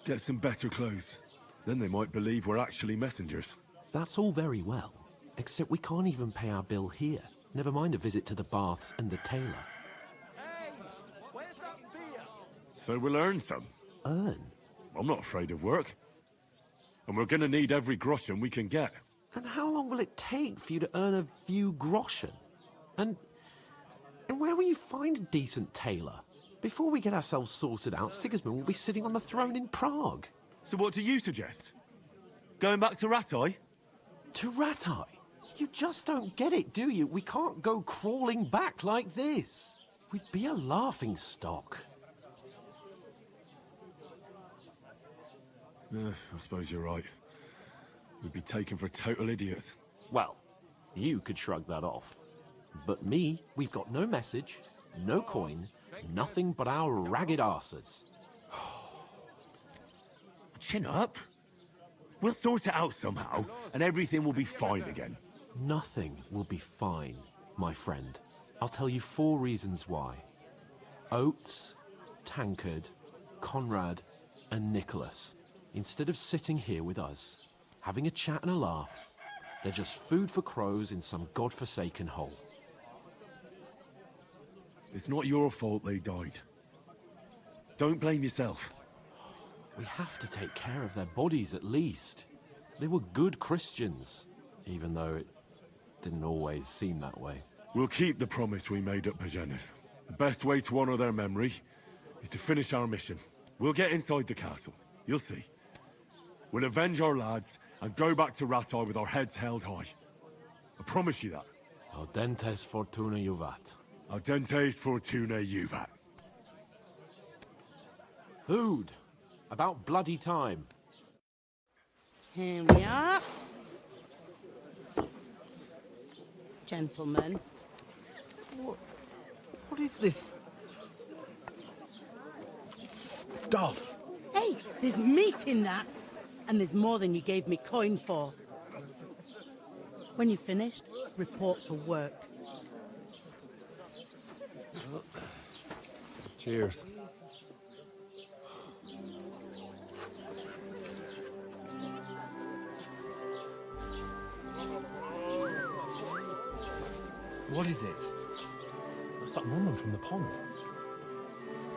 get some better clothes. Then they might believe we're actually messengers. That's all very well, except we can't even pay our bill here. Never mind a visit to the baths and the tailor. Hey, where's that beer? So we'll earn some. Earn? I'm not afraid of work. And we're gonna need every groschen we can get. And how long will it take for you to earn a few groschen? And where will you find a decent tailor? Before we get ourselves sorted out, Sigismund will be sitting on the throne in Prague. So what do you suggest? Going back to Ratai? To Ratai? You just don't get it, do you? We can't go crawling back like this. We'd be a laughing stock. I suppose you're right. We'd be taken for total idiots. Well, you could shrug that off. But me, we've got no message, no coin, nothing but our ragged arses. Chin up. We'll sort it out somehow, and everything will be fine again. Nothing will be fine, my friend. I'll tell you 4 reasons why. Oates, Tankard, Conrad, and Nicholas, instead of sitting here with us, having a chat and a laugh, they're just food for crows in some godforsaken hole. It's not your fault they died. Don't blame yourself. We have to take care of their bodies at least. They were good Christians, even though it didn't always seem that way. We'll keep the promise we made at Pagenis. The best way to honor their memory is to finish our mission. We'll get inside the castle. You'll see. We'll avenge our lads and go back to Ratai with our heads held high. I promise you that. Audentes fortuna juvat. Audentes fortuna juvat. Food. About bloody time. Here we are. Gentlemen. What is this stuff? Hey, there's meat in that. And there's more than you gave me coin for. When you're finished, report for work. Cheers. What is it? That's that woman from the pond.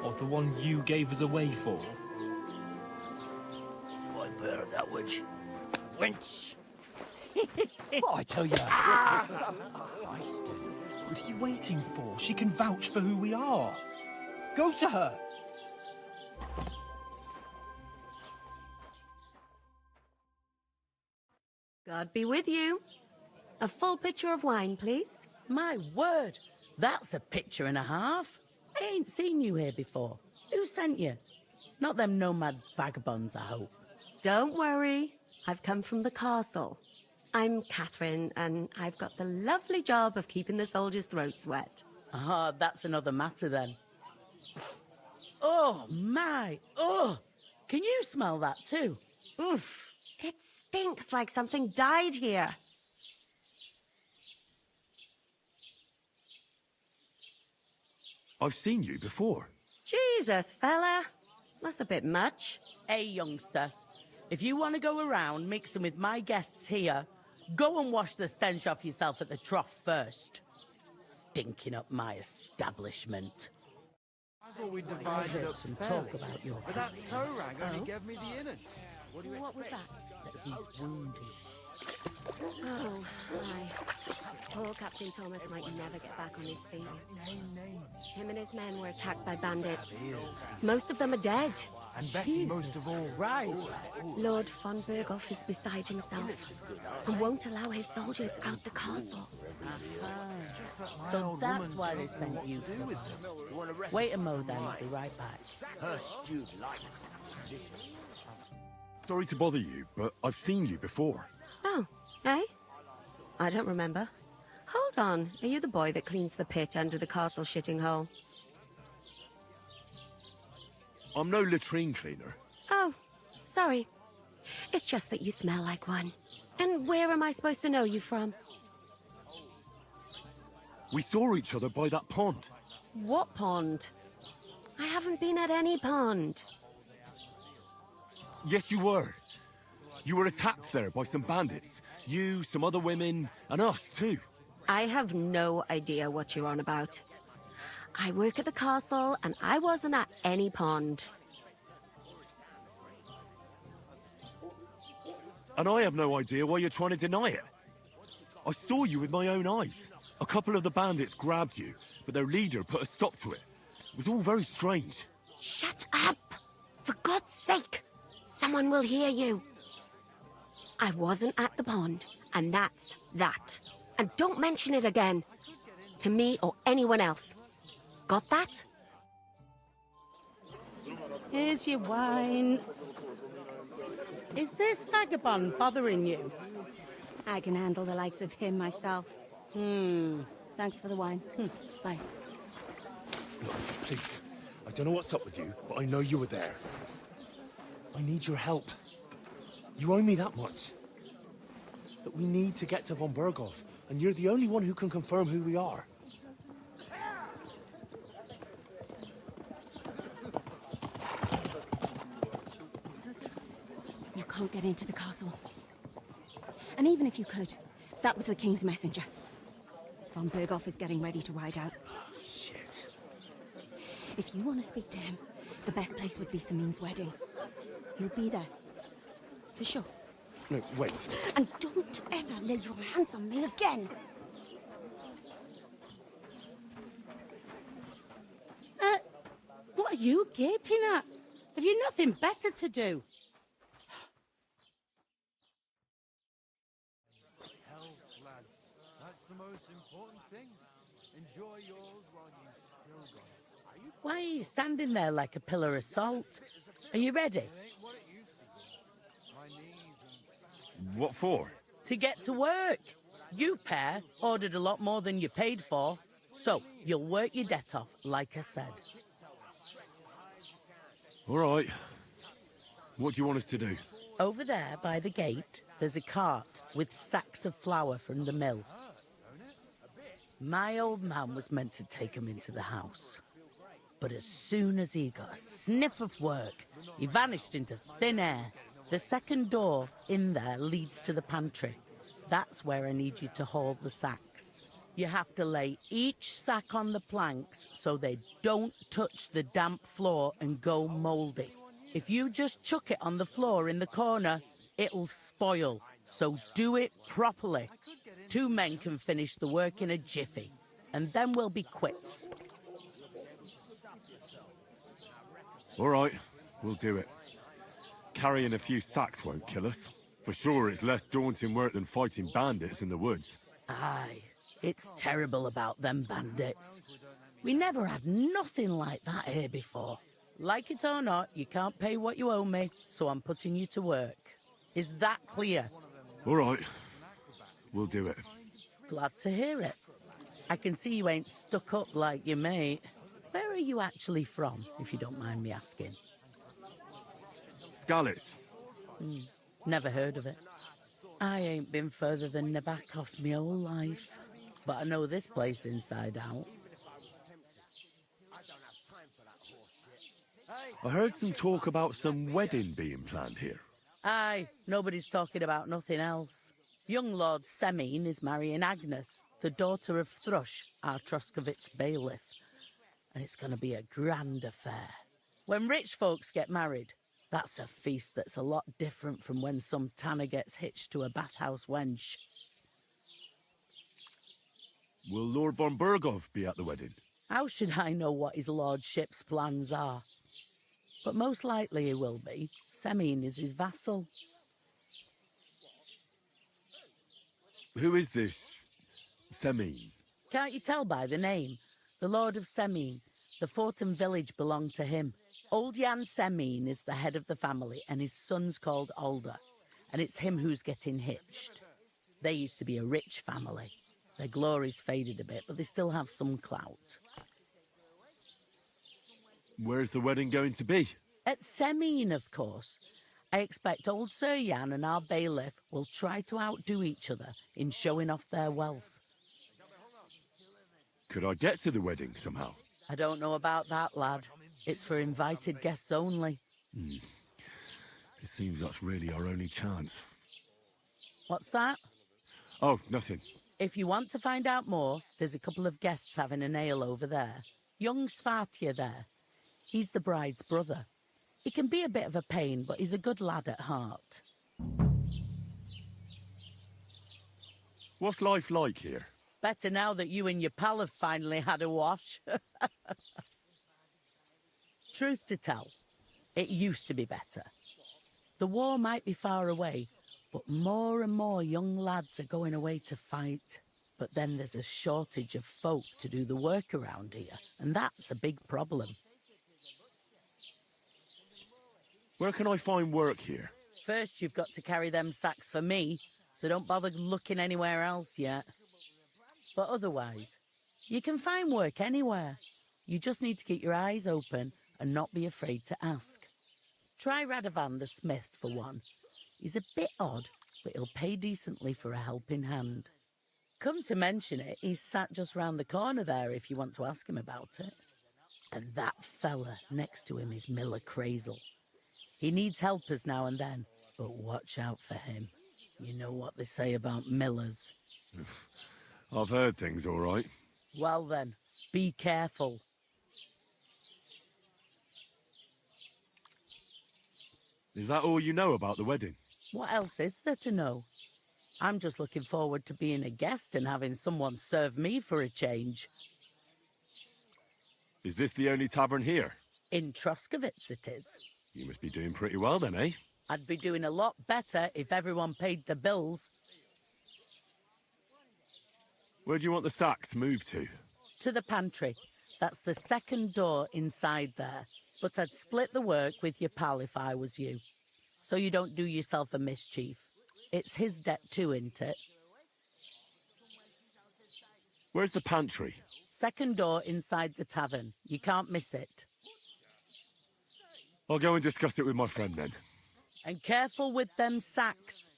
Or the one you gave us away for? Fine bear that witch. Wench! Oh, I tell you. What are you waiting for? She can vouch for who we are. Go to her. God be with you. A full pitcher of wine, please. My word, that's a picture and a half. I ain't seen you here before. Who sent you? Not them nomad vagabonds, I hope. Don't worry. I've come from the castle. I'm Catherine, and I've got the lovely job of keeping the soldiers' throats wet. Ah, that's another matter then. Oh, my. Oh, can you smell that too? Oof. It stinks like something died here. I've seen you before. Jesus, fella. That's a bit much. Hey, youngster. If you want to go around mixing with my guests here, go and wash the stench off yourself at the trough first. Stinking up my establishment. I thought we divided up some fairly, talk about your but that toe rag only gave me the innards. What was that? That he's wounded. Oh, my. Poor Captain Thomas might never get back on his feet. Him and his men were attacked by bandits. Most of them are dead. And Betty most of all. Christ. Lord von Berghoff is beside himself and won't allow his soldiers out the castle. So that's why they sent you. Wait a mo then, I'll be right back. Her stewed life. Sorry to bother you, but I've seen you before. Oh, eh? I don't remember. Hold on, are you the boy that cleans the pit under the castle shitting hole? I'm no latrine cleaner. Oh, sorry. It's just that you smell like one. And where am I supposed to know you from? We saw each other by that pond. What pond? I haven't been at any pond. Yes, you were. You were attacked there by some bandits. You, some other women, and us too. I have no idea what you're on about. I work at the castle, and I wasn't at any pond. And I have no idea why you're trying to deny it. I saw you with my own eyes. A couple of the bandits grabbed you, but their leader put a stop to it. It was all very strange. Shut up! For God's sake! Someone will hear you. I wasn't at the pond, and that's that. And don't mention it again. To me or anyone else. Got that? Here's your wine. Is this vagabond bothering you? I can handle the likes of him myself. Thanks for the wine. Bye. Look, please. I don't know what's up with you, but I know you were there. I need your help. You owe me that much. That we need to get to von Berghoff, and you're the only one who can confirm who we are. You can't get into the castle. And even if you could, that was the king's messenger. Von Berghoff is getting ready to ride out. Shit. If you want to speak to him, the best place would be Samin's wedding. He'll be there. For sure. No, wait. And don't ever lay your hands on me again! What are you gaping at? Have you nothing better to do? Health, lads. That's the most important thing. Enjoy yours while you've still got it. Why are you standing there like a pillar of salt? Are you ready? It ain't what it used to be. My knees and... What for? To get to work. You pair ordered a lot more than you paid for. So, you'll work your debt off, like I said. All right. What do you want us to do? Over there, by the gate, there's a cart with sacks of flour from the mill. My old man was meant to take 'em into the house. But as soon as he got a sniff of work, he vanished into thin air. The second door in there leads to the pantry. That's where I need you to haul the sacks. You have to lay each sack on the planks so they don't touch the damp floor and go mouldy. If you just chuck it on the floor in the corner, it'll spoil. So do it properly. 2 men can finish the work in a jiffy, and then we'll be quits. All right, we'll do it. Carrying a few sacks won't kill us. For sure, it's less daunting work than fighting bandits in the woods. Aye, it's terrible about them bandits. We never had nothing like that here before. Like it or not, you can't pay what you owe me, so I'm putting you to work. Is that clear? All right. We'll do it. Glad to hear it. I can see you ain't stuck up like your mate. Where are you actually from, if you don't mind me asking? Scalets. Never heard of it. I ain't been further than the back off my whole life. But I know this place inside out. I heard some talk about some wedding being planned here. Aye, nobody's talking about nothing else. Young Lord Semine is marrying Agnes, the daughter of Thrush, our Troskovitz bailiff. And it's going to be a grand affair. When rich folks get married, that's a feast that's a lot different from when some tanner gets hitched to a bathhouse wench. Will Lord von Bergov be at the wedding? How should I know what his lordship's plans are? But most likely he will be. Semine is his vassal. Who is this Semine? Can't you tell by the name? The Lord of Semine. The fort and village belong to him. Old Jan Semine is the head of the family, and his son's called Alder. And it's him who's getting hitched. They used to be a rich family. Their glory's faded a bit, but they still have some clout. Where's the wedding going to be? At Semine, of course. I expect old Sir Jan and our bailiff will try to outdo each other in showing off their wealth. Could I get to the wedding somehow? I don't know about that, lad. It's for invited guests only. It seems that's really our only chance. What's that? Oh, nothing. If you want to find out more, there's a couple of guests having an ale over there. Young Svartje there. He's the bride's brother. He can be a bit of a pain, but he's a good lad at heart. What's life like here? Better now that you and your pal have finally had a wash. Truth to tell, it used to be better. The war might be far away, but more and more young lads are going away to fight. But then there's a shortage of folk to do the work around here, and that's a big problem. Where can I find work here? First, you've got to carry them sacks for me, so don't bother looking anywhere else yet. But otherwise, you can find work anywhere. You just need to keep your eyes open and not be afraid to ask. Try Radovan the smith for one. He's a bit odd, but he'll pay decently for a helping hand. Come to mention it, he's sat just round the corner there if you want to ask him about it. And that fella next to him is Miller Crazel. He needs helpers now and then, but watch out for him. You know what they say about Millers. I've heard things, all right. Well then, be careful. Is that all you know about the wedding? What else is there to know? I'm just looking forward to being a guest and having someone serve me for a change. Is this the only tavern here? In Troskovitz it is. You must be doing pretty well then, eh? I'd be doing a lot better if everyone paid the bills. Where do you want the sacks moved to? To the pantry. That's the second door inside there. But I'd split the work with your pal if I was you. So you don't do yourself a mischief. It's his debt too, isn't it? Where's the pantry? Second door inside the tavern. You can't miss it. I'll go and discuss it with my friend then. And careful with them sacks.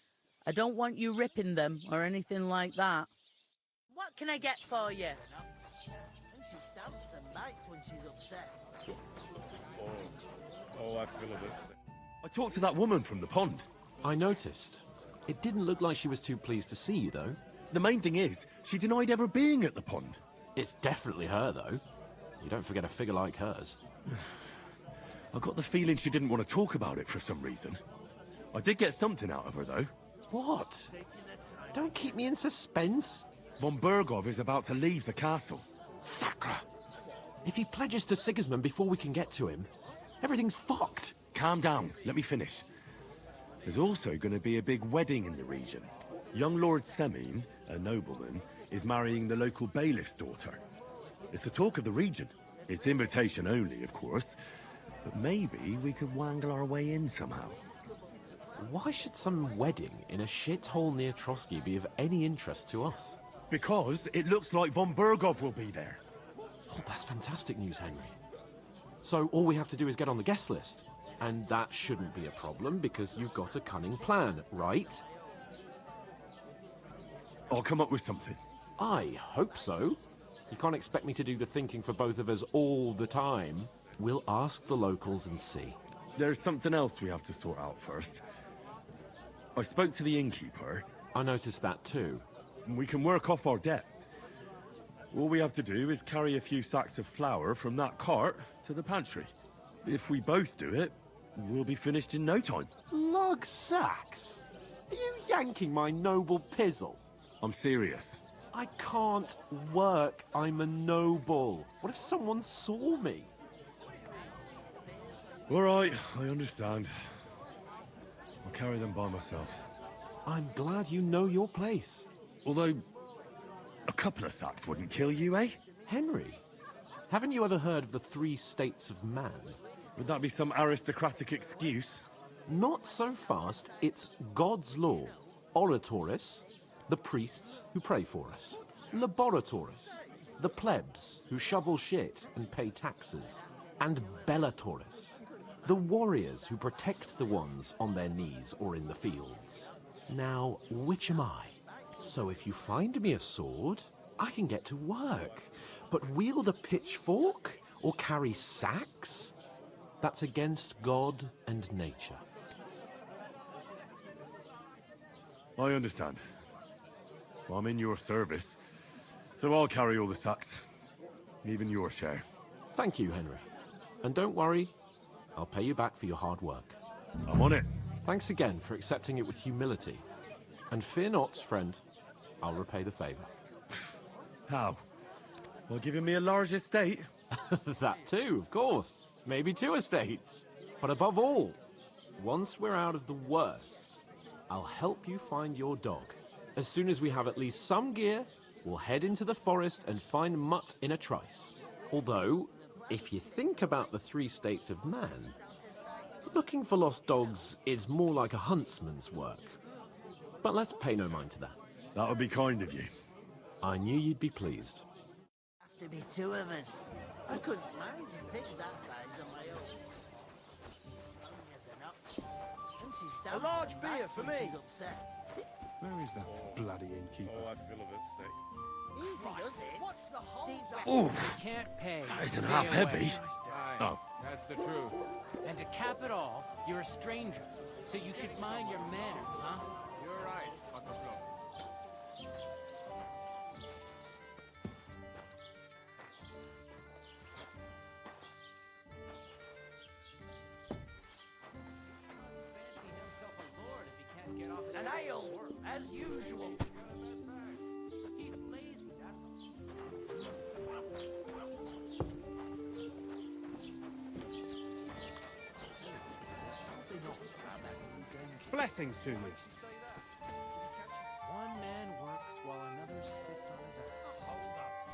I don't want you ripping them or anything like that. What can I get for you? And she stamps and bites when she's upset. Oh, I feel a bit sick. I talked to that woman from the pond. I noticed. It didn't look like she was too pleased to see you, though. The main thing is, she denied ever being at the pond. It's definitely her, though. You don't forget a figure like hers. I got the feeling she didn't want to talk about it for some reason. I did get something out of her, though. What? Don't keep me in suspense. Von Bergov is about to leave the castle. Sacra! If he pledges to Sigismund before we can get to him, everything's fucked. Calm down. Let me finish. There's also going to be a big wedding in the region. Young Lord Semine, a nobleman, is marrying the local bailiff's daughter. It's the talk of the region. It's invitation only, of course. But maybe we could wangle our way in somehow. Why should some wedding in a shithole near Trotsky be of any interest to us? Because it looks like von Burgov will be there. Oh, that's fantastic news, Henry. So all we have to do is get on the guest list. And that shouldn't be a problem because you've got a cunning plan, right? I'll come up with something. I hope so. You can't expect me to do the thinking for both of us all the time. We'll ask the locals and see. There's something else we have to sort out first. I spoke to the innkeeper. I noticed that too. We can work off our debt. All we have to do is carry a few sacks of flour from that cart to the pantry. If we both do it, we'll be finished in no time. Lug sacks? Are you yanking my noble pizzle? I'm serious. I can't work. I'm a noble. What if someone saw me? All right, I understand. I'll carry them by myself. I'm glad you know your place. Although, a couple of sacks wouldn't kill you, eh? Henry, haven't you ever heard of the 3 states of man? Would that be some aristocratic excuse? Not so fast. It's God's law. Oratoris, the priests who pray for us. Laboratoris, the plebs who shovel shit and pay taxes. And Bellatoris, the warriors who protect the ones on their knees or in the fields. Now, which am I? So if you find me a sword, I can get to work. But wield a pitchfork or carry sacks? That's against God and nature. I understand. I'm in your service, so I'll carry all the sacks. Even your share. Thank you, Henry. And don't worry, I'll pay you back for your hard work. I'm on it. Thanks again for accepting it with humility. And fear not, friend. I'll repay the favor. How? Well, giving me a large estate? That too, of course. Maybe 2 estates. But above all, once we're out of the worst, I'll help you find your dog. As soon as we have at least some gear, we'll head into the forest and find Mutt in a trice. Although, if you think about the 3 states of man, looking for lost dogs is more like a huntsman's work. But let's pay no mind to that. That would be kind of you. I knew you'd be pleased. Have to be 2 of us. I couldn't manage to pick that size on my own. A large beer for me. Where is that bloody innkeeper? Oh, I feel a bit sick. Easy, does it? What's the whole Oof. Can't pay. That isn't Stay half away. heavy. Oh. That's the truth. And to cap it all, you're a stranger, so you should mind your manners, huh? You're right, Butterfly. An ale, as usual. He's lazy, that's Blessings to me. One man works while another sits on his ass.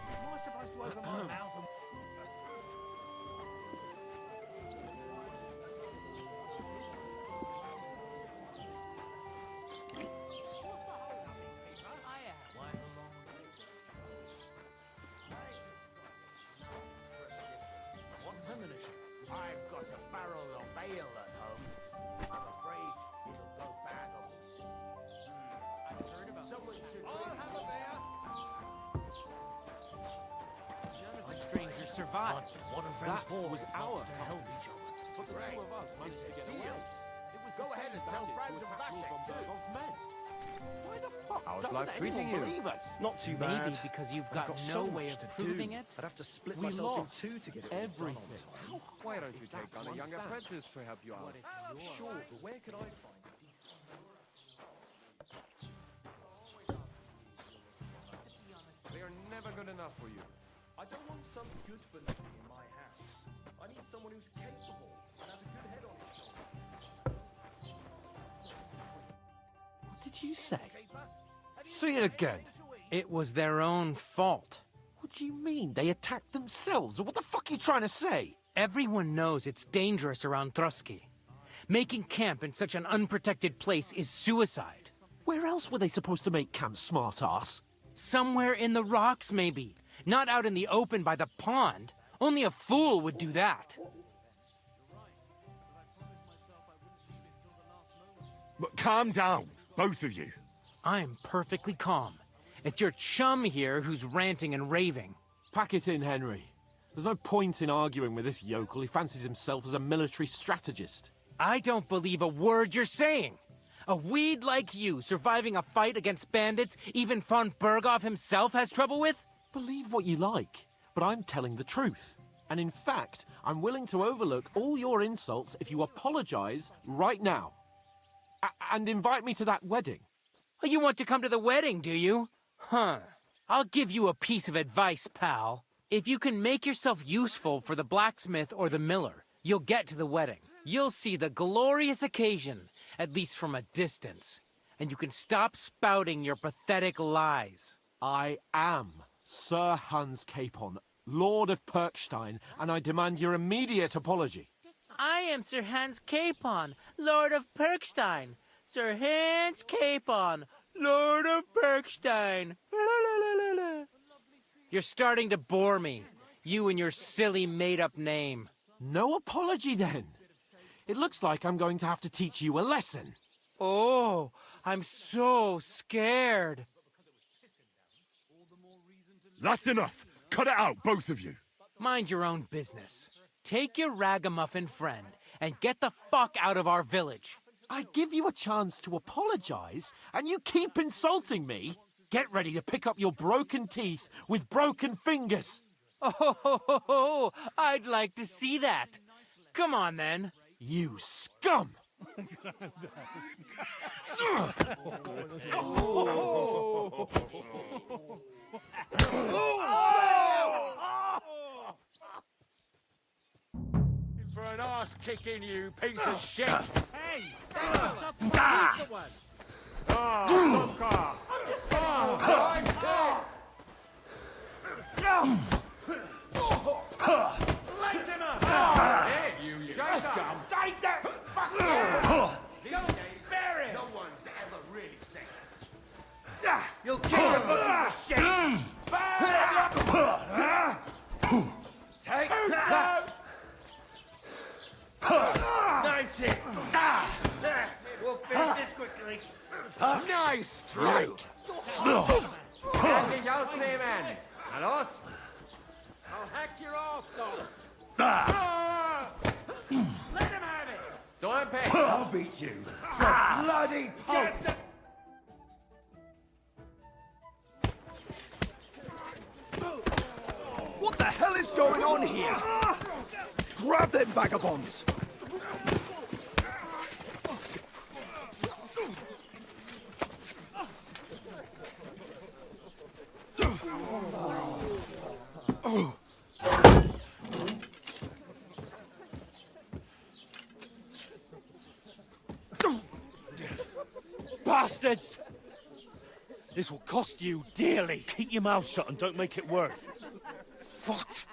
Am I supposed to open my mouth and... I've got a barrel of ale at home. I'm afraid it'll go bad on this. I've heard about Someone should... I'll have a beer. none of the strangers survived. What are friends That for? was if our not to help each other. But the 2 of us managed to get away. It was Go ahead and tell Franz and Vasek, too. men. Why the fuck How's doesn't life treating anyone you? believe us? Not too bad. Maybe because you've I've got so no way much of to proving do. it. I'd have to split We myself lost in 2 to get it all everything. done on. Why don't you Is that take on a one young stand? apprentice to help you out? Sure, but where could I find They are never good enough for you. I don't want some good for nothing in my house. I need someone who's capable and has a good head on his shoulders. What did you say? Say it again. It was their own fault. What do you mean? They attacked themselves? What the fuck are you trying to say? Everyone knows it's dangerous around Trotsky. Making camp in such an unprotected place is suicide. Where else were they supposed to make camp, smart-ass? Somewhere in the rocks, maybe. Not out in the open by the pond. Only a fool would do that. But calm down, both of you. I'm perfectly calm. It's your chum here who's ranting and raving. Pack it in, Henry. There's no point in arguing with this yokel. He fancies himself as a military strategist. I don't believe a word you're saying. A weed like you surviving a fight against bandits even von Berghoff himself has trouble with? Believe what you like, but I'm telling the truth. And in fact, I'm willing to overlook all your insults if you apologize right now. And invite me to that wedding. Oh, you want to come to the wedding, do you? Huh. I'll give you a piece of advice, pal. If you can make yourself useful for the blacksmith or the miller, you'll get to the wedding. You'll see the glorious occasion, at least from a distance. And you can stop spouting your pathetic lies. I am Sir Hans Capon, Lord of Perkstein, and I demand your immediate apology. I am Sir Hans Capon, Lord of Perkstein. Sir Hans Capon, Lord of Perkstein. You're starting to bore me, you and your silly made-up name. No apology, then. It looks like I'm going to have to teach you a lesson. Oh, I'm so scared. That's enough. Cut it out, both of you. Mind your own business. Take your ragamuffin friend and get the fuck out of our village. I give you a chance to apologize, and you keep insulting me? Get ready to pick up your broken teeth with broken fingers. Oh, I'd like to see that. Come on, then. You scum! For an arse kicking, you piece of shit! Hey, that's not the one. Slice him up! Hey, you scum! Take that! Fuck yeah! Don't spare him! No one's ever really said. You'll kill him, fucking shit! Take that! Nice hit! There, we'll finish this quickly. Nice strike! Anything else, man? And us? I'll hack your arse off! Let him have it! So I'm paying. I'll beat you. Bloody pulse! What the hell is going on here? Grab them vagabonds! Bastards! This will cost you dearly. Keep your mouth shut and don't make it worse. What?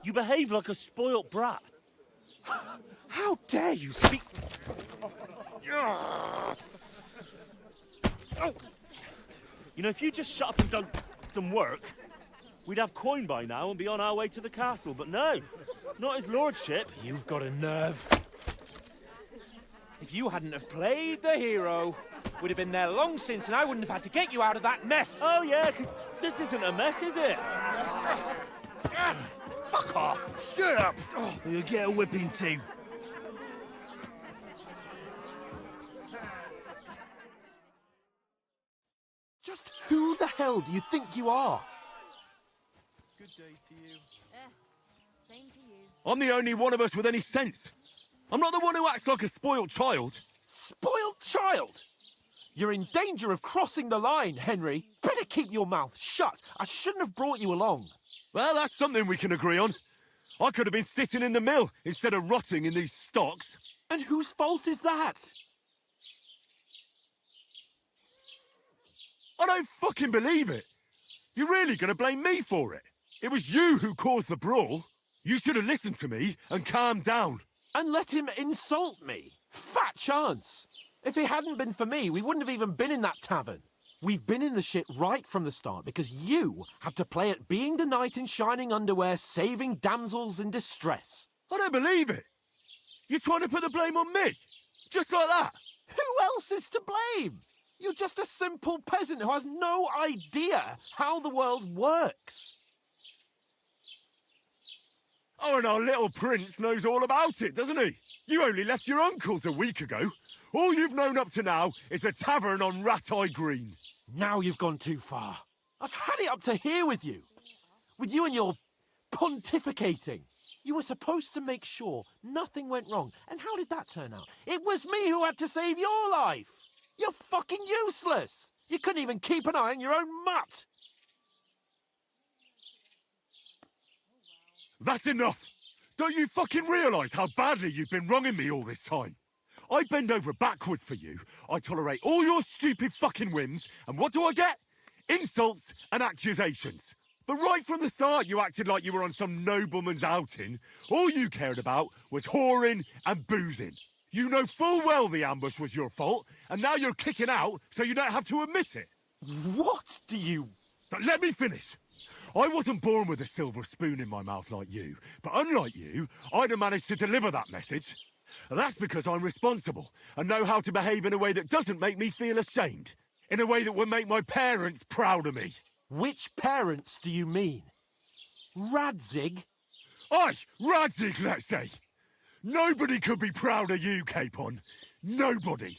You behave like a spoilt brat. How dare you speak... You know, if you just shut up and done some work, we'd have coin by now and be on our way to the castle. But no, not his lordship. You've got a nerve. If you hadn't have played the hero, we'd have been there long since and I wouldn't have had to get you out of that mess. Oh yeah, because this isn't a mess, is it? Fuck off. Shut up! Or you'll get a whipping too. Just who the hell do you think you are? Good day to you. Same to you. I'm the only one of us with any sense. I'm not the one who acts like a spoiled child. Spoiled child? You're in danger of crossing the line, Henry. Better keep your mouth shut. I shouldn't have brought you along. Well, that's something we can agree on. I could have been sitting in the mill instead of rotting in these stocks. And whose fault is that? I don't fucking believe it. You're really going to blame me for it? It was you who caused the brawl. You should have listened to me and calmed down. And let him insult me. Fat chance. If it hadn't been for me, we wouldn't have even been in that tavern. We've been in the shit right from the start because you had to play at being the knight in shining underwear, saving damsels in distress. I don't believe it. You're trying to put the blame on me? Just like that? Who else is to blame? You're just a simple peasant who has no idea how the world works. Oh, and our little prince knows all about it, doesn't he? You only left your uncle's a week ago. All you've known up to now is a tavern on Rat-Eye Green. Now you've gone too far. I've had it up to here with you. With you and your pontificating. You were supposed to make sure nothing went wrong. And how did that turn out? It was me who had to save your life. You're fucking useless. You couldn't even keep an eye on your own mutt. That's enough. Don't you fucking realise how badly you've been wronging me all this time? I bend over backwards for you. I tolerate all your stupid fucking whims. And what do I get? Insults and accusations. But right from the start, you acted like you were on some nobleman's outing. All you cared about was whoring and boozing. You know full well the ambush was your fault, and now you're kicking out so you don't have to admit it. What do you... But let me finish. I wasn't born with a silver spoon in my mouth like you, but unlike you, I'd have managed to deliver that message. That's because I'm responsible and know how to behave in a way that doesn't make me feel ashamed. In a way that would make my parents proud of me. Which parents do you mean? Radzig? Aye, Radzig, let's say. Nobody could be proud of you, Capon. Nobody.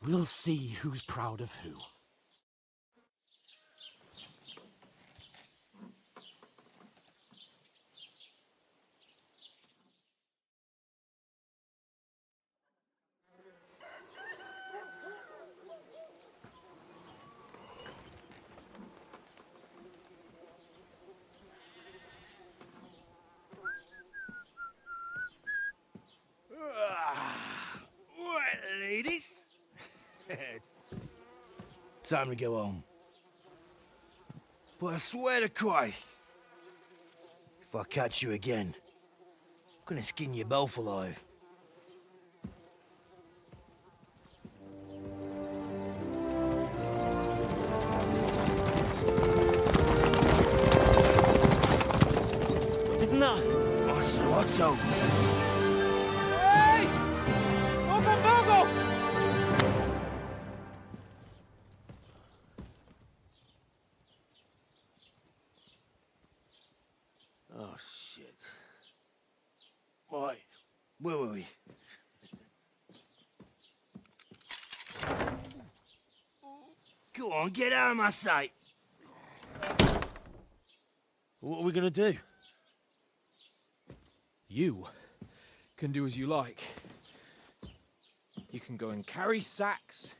We'll see who's proud of who. Right, ladies. Time to go home. But I swear to Christ, if I catch you again, I'm gonna skin you both alive. Isn't that? Otto. Hey! Open Bogo! Oh, shit. Right, where were we? Go on, get out of my sight. What are we gonna do? You can do as you like. You can go and carry sacks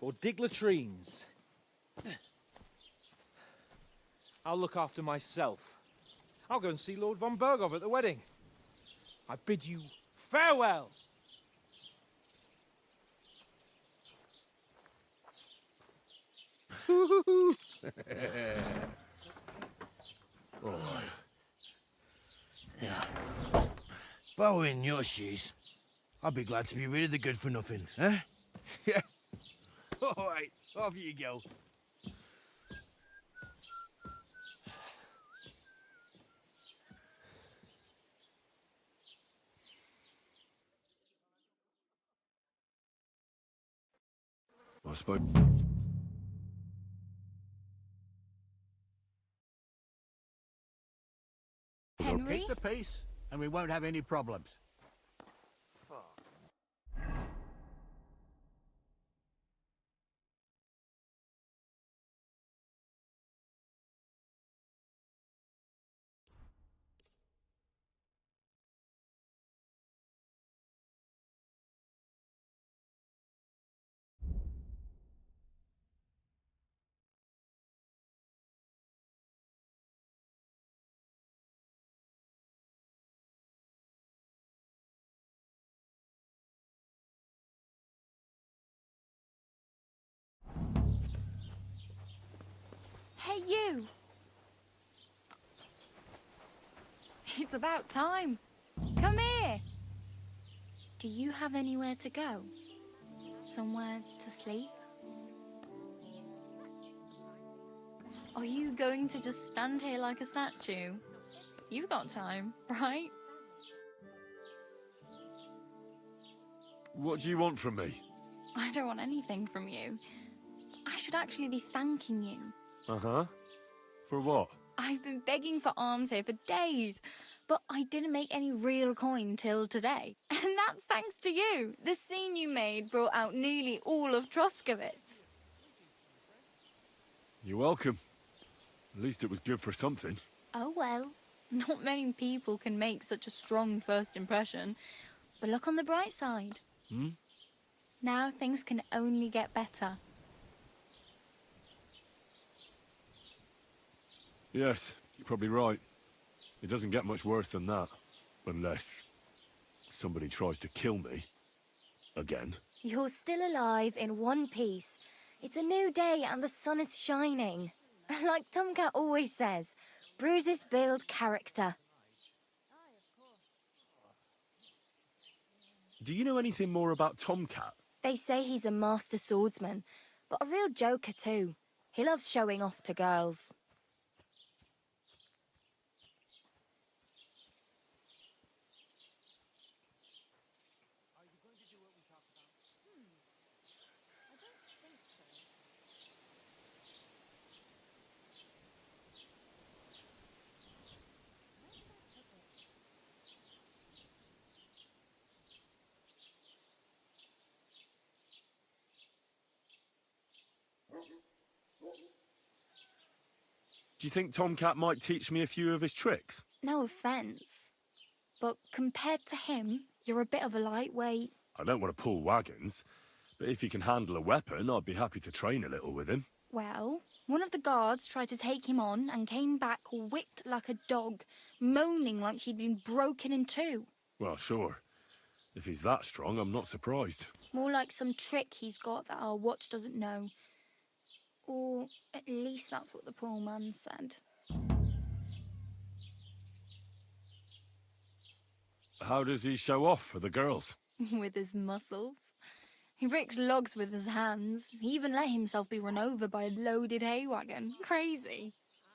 or dig latrines. I'll look after myself. I'll go and see Lord von Bergov at the wedding. I bid you farewell. Yeah. If I were in your shoes, I'd be glad to be rid of the good for nothing, eh? Yeah. All right, off you go. I suppose. Henry? Keep the peace, and we won't have any problems. Hey, you! It's about time. Come here! Do you have anywhere to go? Somewhere to sleep? Are you going to just stand here like a statue? You've got time, right? What do you want from me? I don't want anything from you. I should actually be thanking you. Uh-huh. For what? I've been begging for alms here for days, but I didn't make any real coin till today. And that's thanks to you. The scene you made brought out nearly all of Troskowitz. You're welcome. At least it was good for something. Oh well, not many people can make such a strong first impression. But look on the bright side. Hmm? Now things can only get better. Yes, you're probably right. It doesn't get much worse than that. Unless somebody tries to kill me. Again. You're still alive in one piece. It's a new day and the sun is shining. Like Tomcat always says, bruises build character. Do you know anything more about Tomcat? They say he's a master swordsman, but a real joker too. He loves showing off to girls. Do you think Tomcat might teach me a few of his tricks? No offence, but compared to him, you're a bit of a lightweight. I don't want to pull wagons, but if he can handle a weapon, I'd be happy to train a little with him. Well, one of the guards tried to take him on and came back whipped like a dog, moaning like he'd been broken in two. Well, sure. If he's that strong, I'm not surprised. More like some trick he's got that our watch doesn't know. Or at least that's what the poor man said. How does he show off for the girls? With his muscles. He rakes logs with his hands. He even let himself be run over by a loaded hay wagon. Crazy.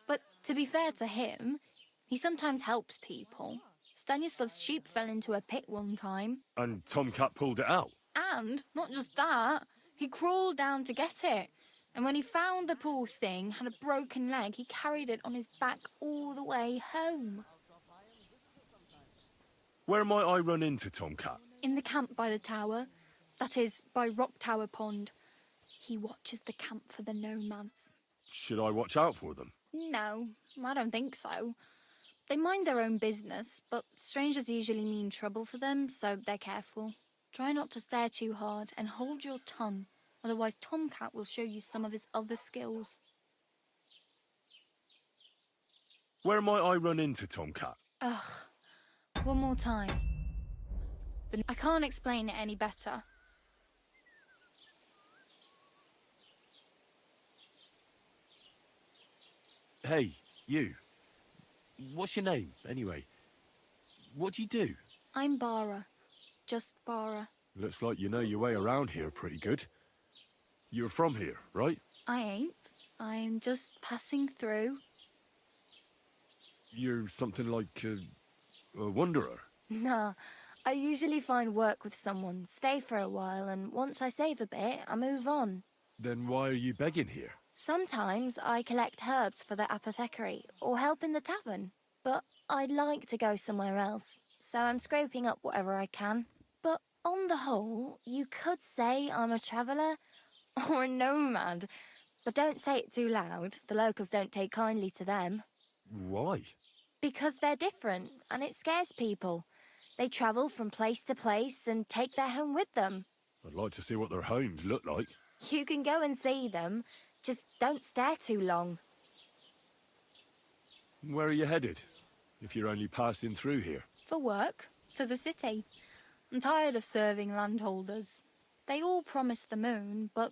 But to be fair to him, he sometimes helps people. Stanislav's sheep fell into a pit one time. And Tomcat pulled it out? And, not just that, he crawled down to get it. And when he found the poor thing had a broken leg, he carried it on his back all the way home. Where might I run into Tomcat? In the camp by the tower. That is, by Rock Tower Pond. He watches the camp for the nomads. Should I watch out for them? No, I don't think so. They mind their own business, but strangers usually mean trouble for them, so they're careful. Try not to stare too hard and hold your tongue. Otherwise, Tomcat will show you some of his other skills. Where might I run into Tomcat? Ugh. One more time. I can't explain it any better. Hey, you. What's your name, anyway? What do you do? I'm Bara. Just Bara. Looks like you know your way around here pretty good. You're from here, right? I ain't. I'm just passing through. You're something like a wanderer? Nah, I usually find work with someone, stay for a while, and once I save a bit, I move on. Then why are you begging here? Sometimes I collect herbs for the apothecary, or help in the tavern. But I'd like to go somewhere else, so I'm scraping up whatever I can. But on the whole, you could say I'm a traveller, or a nomad. But don't say it too loud, the locals don't take kindly to them. Why? Because they're different, and it scares people. They travel from place to place and take their home with them. I'd like to see what their homes look like. You can go and see them, just don't stare too long. Where are you headed, if you're only passing through here? For work, to the city. I'm tired of serving landholders. They all promise the moon, but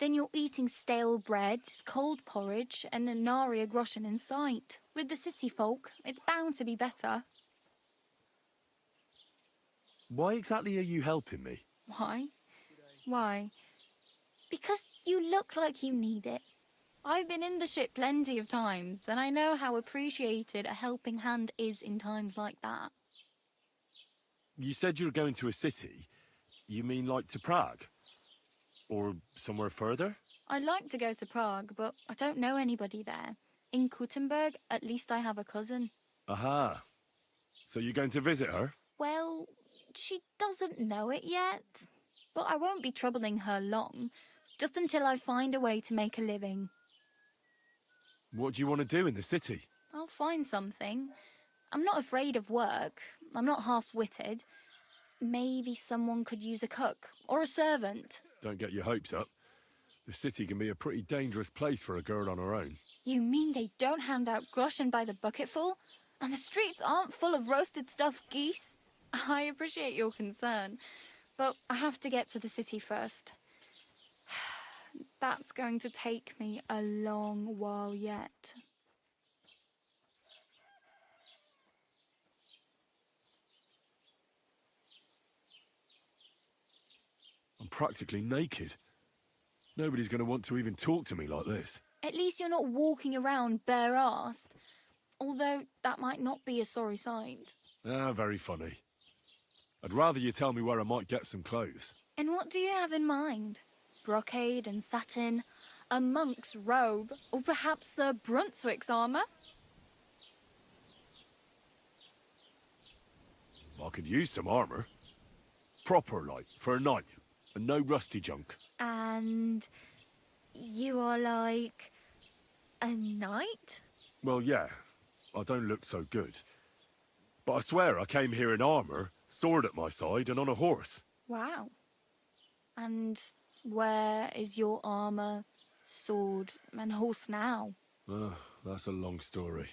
Then you're eating stale bread, cold porridge, and a nary a groschen in sight. With the city folk, it's bound to be better. Why exactly are you helping me? Why? Why? Because you look like you need it. I've been in the ship plenty of times, and I know how appreciated a helping hand is in times like that. You said you were going to a city. You mean like to Prague? Or somewhere further? I'd like to go to Prague, but I don't know anybody there. In Kuttenberg, at least I have a cousin. Aha. So you're going to visit her? Well, she doesn't know it yet. But I won't be troubling her long, just until I find a way to make a living. What do you want to do in the city? I'll find something. I'm not afraid of work. I'm not half-witted. Maybe someone could use a cook or a servant. Don't get your hopes up. The city can be a pretty dangerous place for a girl on her own. You mean they don't hand out groschen by the bucketful? And the streets aren't full of roasted stuffed geese? I appreciate your concern, but I have to get to the city first. That's going to take me a long while yet. I'm practically naked. Nobody's going to want to even talk to me like this. At least you're not walking around bare-arsed. Although that might not be a sorry sight. Ah, very funny. I'd rather you tell me where I might get some clothes. And what do you have in mind? Brocade and satin, a monk's robe, or perhaps Sir Brunswick's armour? I could use some armour. Proper, like, for a night. And no rusty junk. And you are like a knight? Well, yeah. I don't look so good. But I swear I came here in armour, sword at my side, and on a horse. Wow. And where is your armour, sword, and horse now? That's a long story.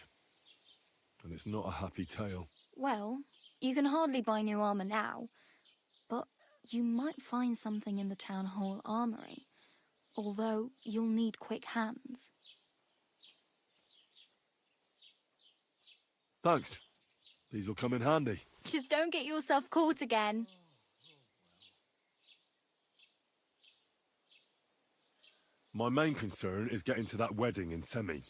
And it's not a happy tale. Well, you can hardly buy new armour now, but you might find something in the town hall armoury, although you'll need quick hands. Thanks. These'll come in handy. Just don't get yourself caught again. My main concern is getting to that wedding in Semi.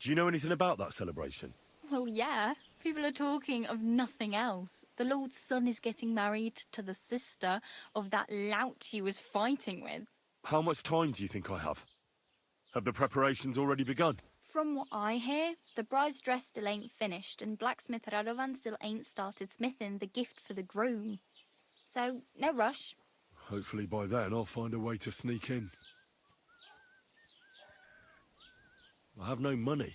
Do you know anything about that celebration? Well, yeah. People are talking of nothing else. The Lord's son is getting married to the sister of that lout he was fighting with. How much time do you think I have? Have the preparations already begun? From what I hear, the bride's dress still ain't finished, and blacksmith Radovan still ain't started smithing the gift for the groom. So, no rush. Hopefully by then I'll find a way to sneak in. I have no money.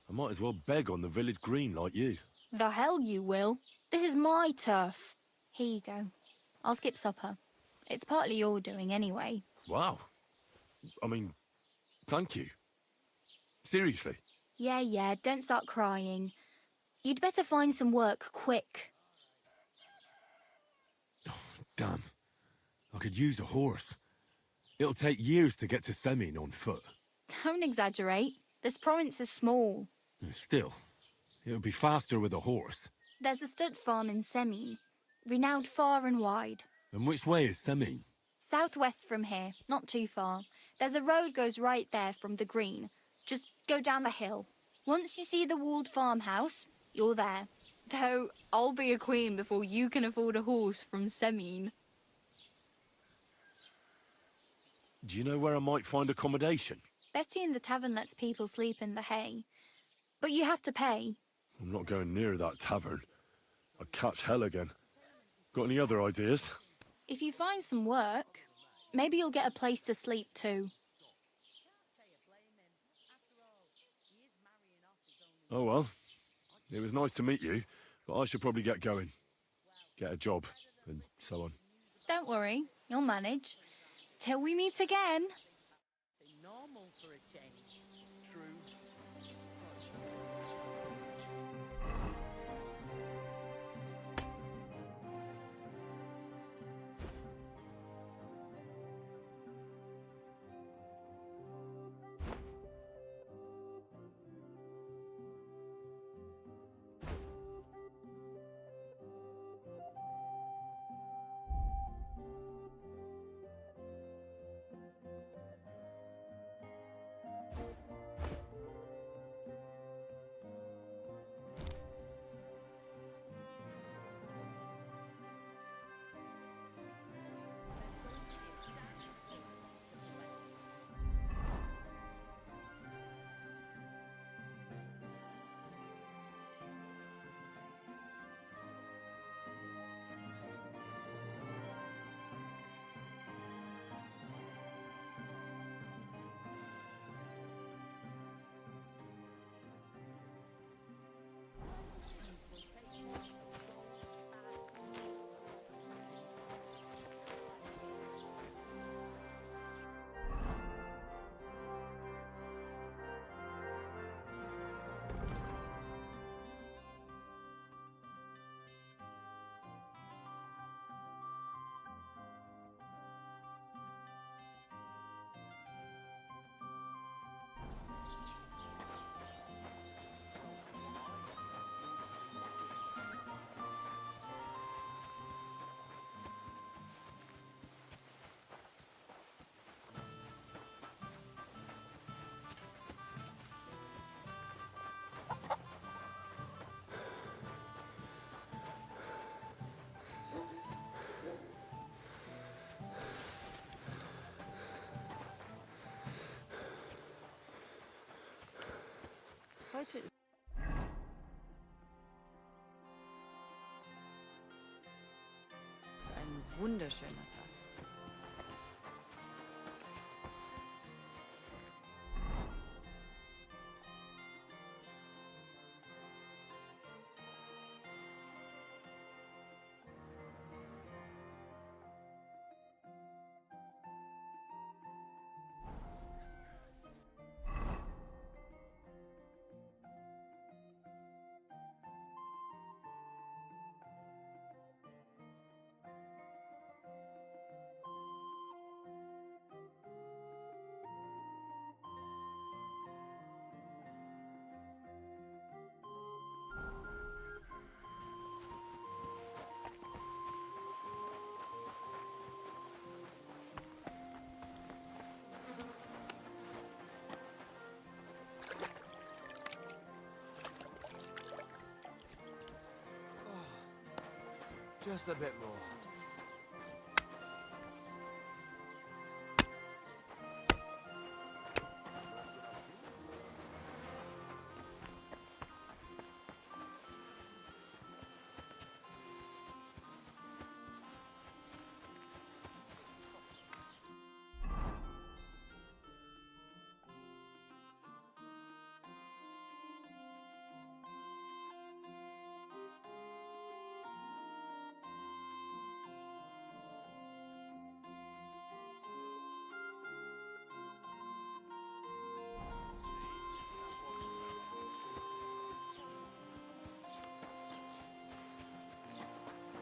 I might as well beg on the village green like you. The hell you will. This is my turf. Here you go. I'll skip supper. It's partly your doing anyway. Wow. I mean, thank you. Seriously. Yeah, don't start crying. You'd better find some work quick. Damn. I could use a horse. It'll take years to get to Semin on foot. Don't exaggerate. This province is small. Still, it'll be faster with a horse. There's a stud farm in Semin, renowned far and wide. And which way is Semin? Southwest from here, not too far. There's a road goes right there from the green. Just go down the hill. Once you see the walled farmhouse, you're there. Though I'll be a queen before you can afford a horse from Semin. Do you know where I might find accommodation? Betty in the tavern lets people sleep in the hay. But you have to pay. I'm not going near that tavern. I'd catch hell again. Got any other ideas? If you find some work, maybe you'll get a place to sleep too. Oh well. It was nice to meet you, but I should probably get going. Get a job, and so on. Don't worry, you'll manage. Till we meet again. Normal for a change. True. Heute ist ein wunderschöner Tag. Just a bit more.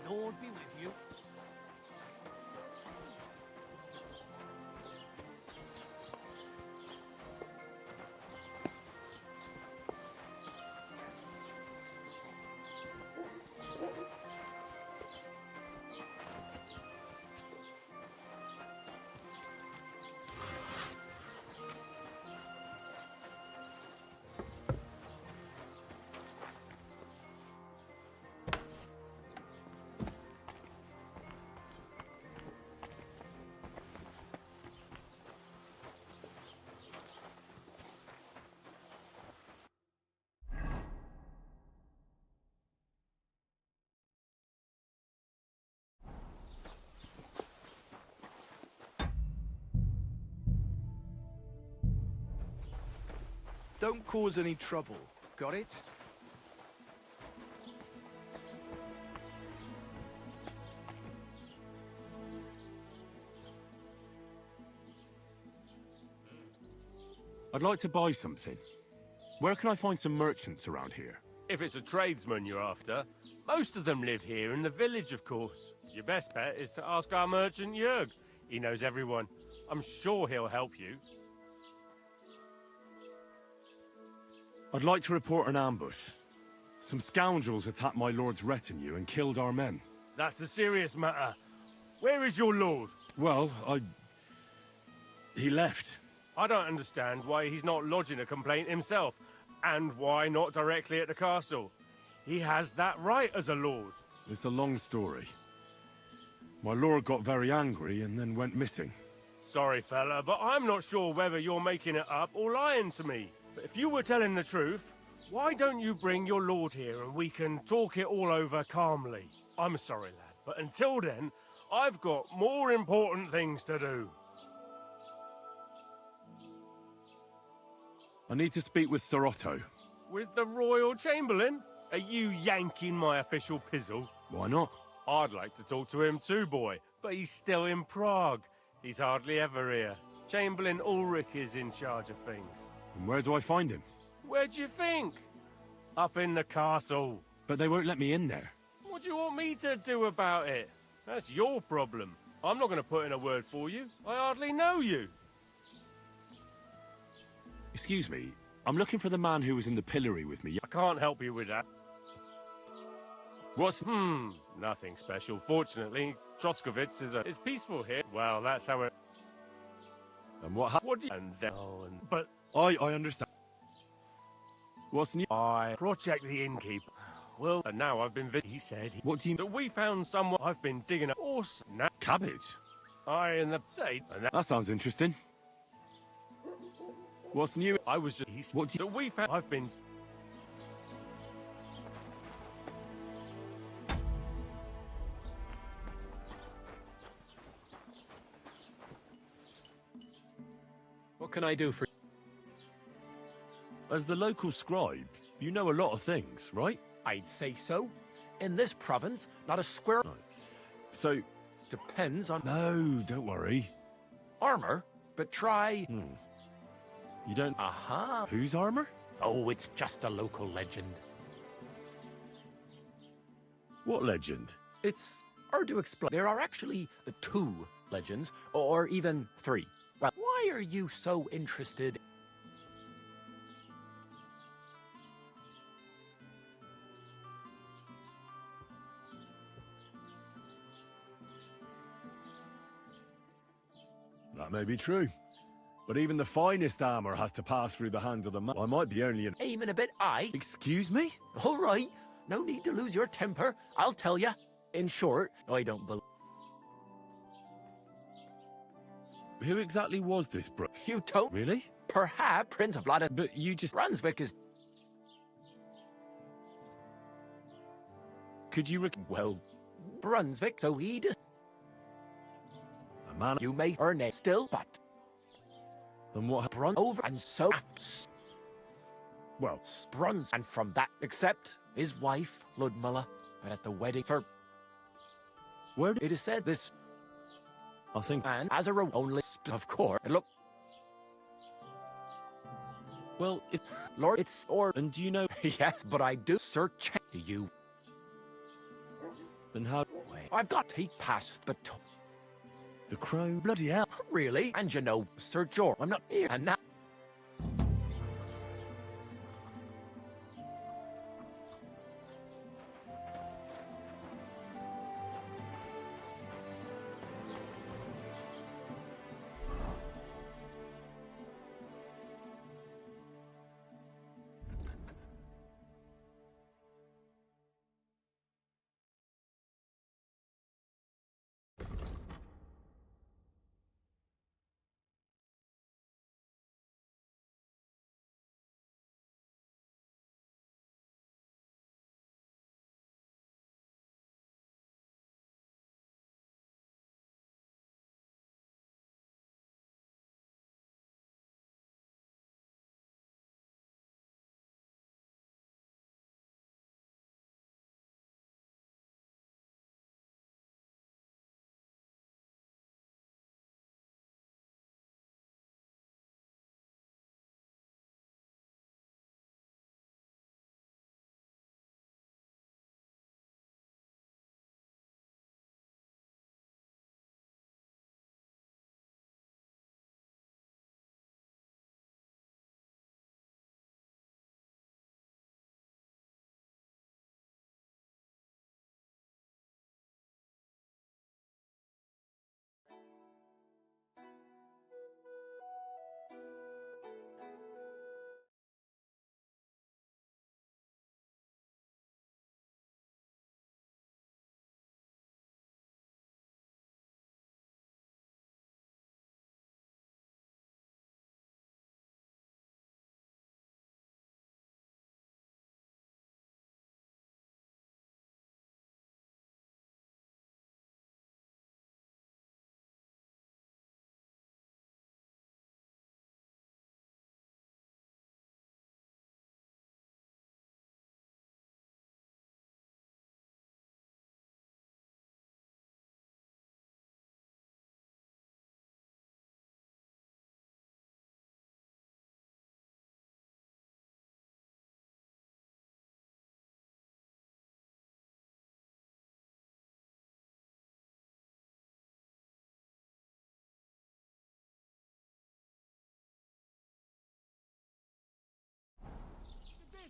Lord be with you. Don't cause any trouble. Got it? I'd like to buy something. Where can I find some merchants around here? If it's a tradesman you're after, most of them live here in the village, of course. Your best bet is to ask our merchant Jörg. He knows everyone. I'm sure he'll help you. I'd like to report an ambush. Some scoundrels attacked my lord's retinue and killed our men. That's a serious matter. Where is your lord? Well, he left. I don't understand why he's not lodging a complaint himself, and why not directly at the castle. He has that right as a lord. It's a long story. My lord got very angry and then went missing. Sorry, fella, but I'm not sure whether you're making it up or lying to me. But if you were telling the truth, why don't you bring your lord here and we can talk it all over calmly? I'm sorry, lad, but until then, I've got more important things to do. I need to speak with Sir Otto. With the Royal Chamberlain? Are you yanking my official pizzle? Why not? I'd like to talk to him too, boy, but he's still in Prague. He's hardly ever here. Chamberlain Ulrich is in charge of things. And where do I find him? Where do you think? Up in the castle. But they won't let me in there. What do you want me to do about it? That's your problem. I'm not going to put in a word for you. I hardly know you. Excuse me, I'm looking for the man who was in the pillory with me. I can't help you with that. What's... Nothing special. Fortunately, Troskovitz is peaceful here. Well, that's how it... And what happened? What do you... And then... But... I understand. What's new? I cross-checked the innkeeper. Well, and now I've been... He said... What do you... That we found someone... I've been digging a horse... Now... Cabbage? And the... Say... And that sounds interesting. What's new? I was just... What do you... That we found... I've been... can I do for As the local scribe, you know a lot of things, right? I'd say so. In this province, not a square... So... Depends on... No, don't worry. Armor, but try... You don't... Aha. Whose armor? Oh, it's just a local legend. What legend? It's hard to explain. There are actually 2 legends, or even 3. Well, why are you so interested? That may be true. But even the finest armor has to pass through the hands of the man. I might be only an... Aiming a bit high. Excuse me? All right. No need to lose your temper. I'll tell you. In short, I don't believe... Who exactly was this bro? You don't? Really? Perhaps Prince of Vlad... But you just... Brunswick is... Could you... Well, Brunswick, so he does... A man... You may earn it still, but... Then what... Brun over and so... Well... Bruns, and from that, except his wife, Ludmilla, and at the wedding for... Where... It is said this... I think... And as a only... Of course, look... Well, it... Lord, it's... Or... And do you know... Yes, but I do search... Do you... Then how... Wait, I've got to take past the... The crow? Bloody hell. Really? And you know, Sir George, I'm not here, and now...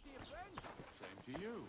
Same to you.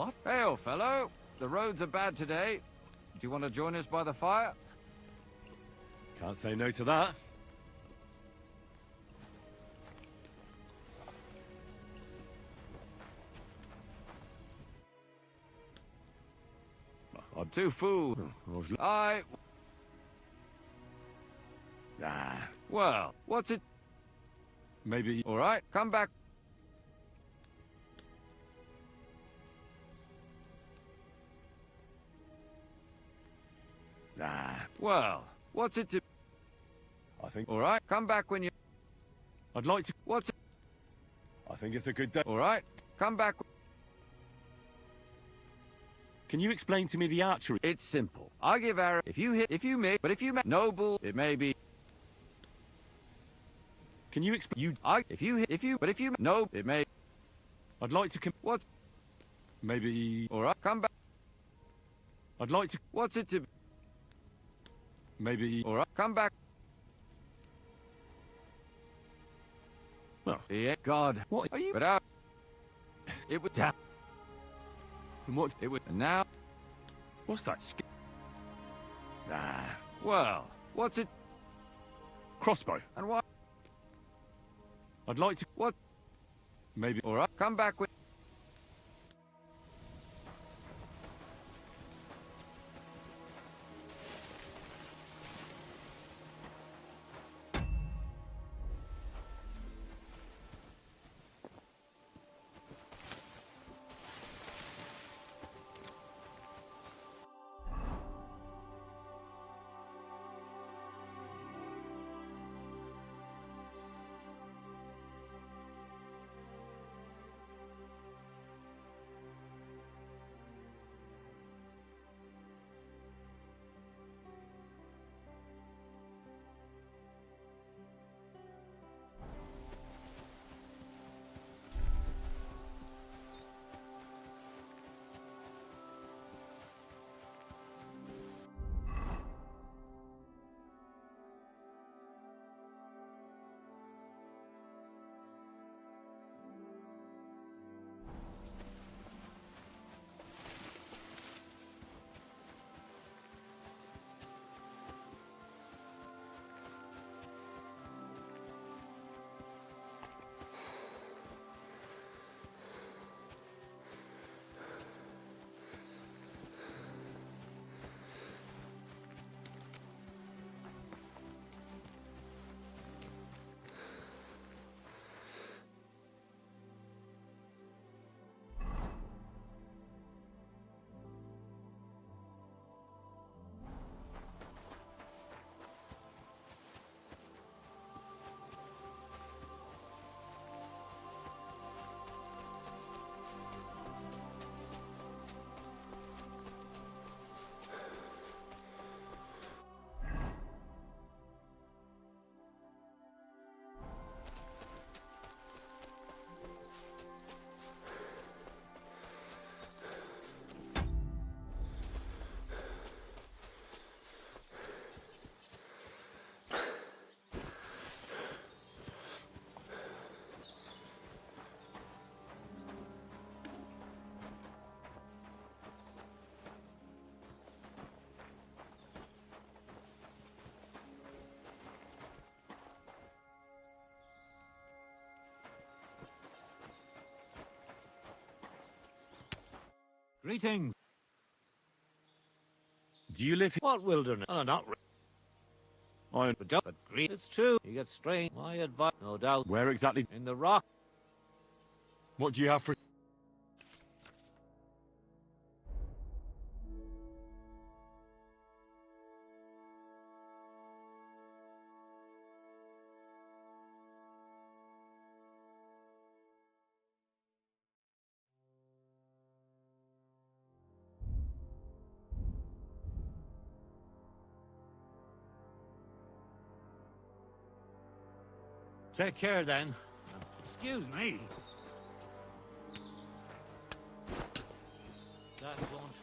What? Hey, old fellow. The roads are bad today. Do you want to join us by the fire? Can't say no to that. I'm too fool. I... Ah. Well, what's it? Maybe... All right, come back. Ah. Well, what's it to... I think... All right, come back when you... I'd like to... What's it? I think it's a good day. All right, come back... Can you explain to me the archery? It's simple. I give arrow. If you hit, if you miss, but if you noble, it may be... Can you explain... You... if you hit, if you... But if you... No, it may... I'd like to... What? Maybe... All right, come back. I'd like to... What's it to... Maybe... All right, come back. Well... Yeah, God. What are you... But out... It would... Damn. And what... It would... And now... What's that? Ah. Well, what's it... Crossbow. And what? I'd like to... What? Maybe... All right, come back with... Greetings. Do you live here? What wilderness? Oh, not really. But it's true. You get strange. My advice, no doubt. Where exactly? In the rock. What do you have for... Take care then. Excuse me. That won't.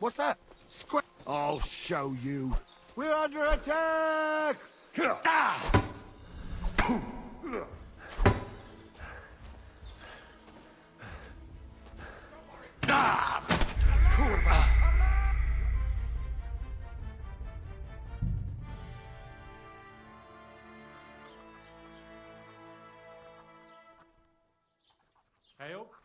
What's that? I'll show you. We're under attack! Ah! Ah! Kurwa! Ale?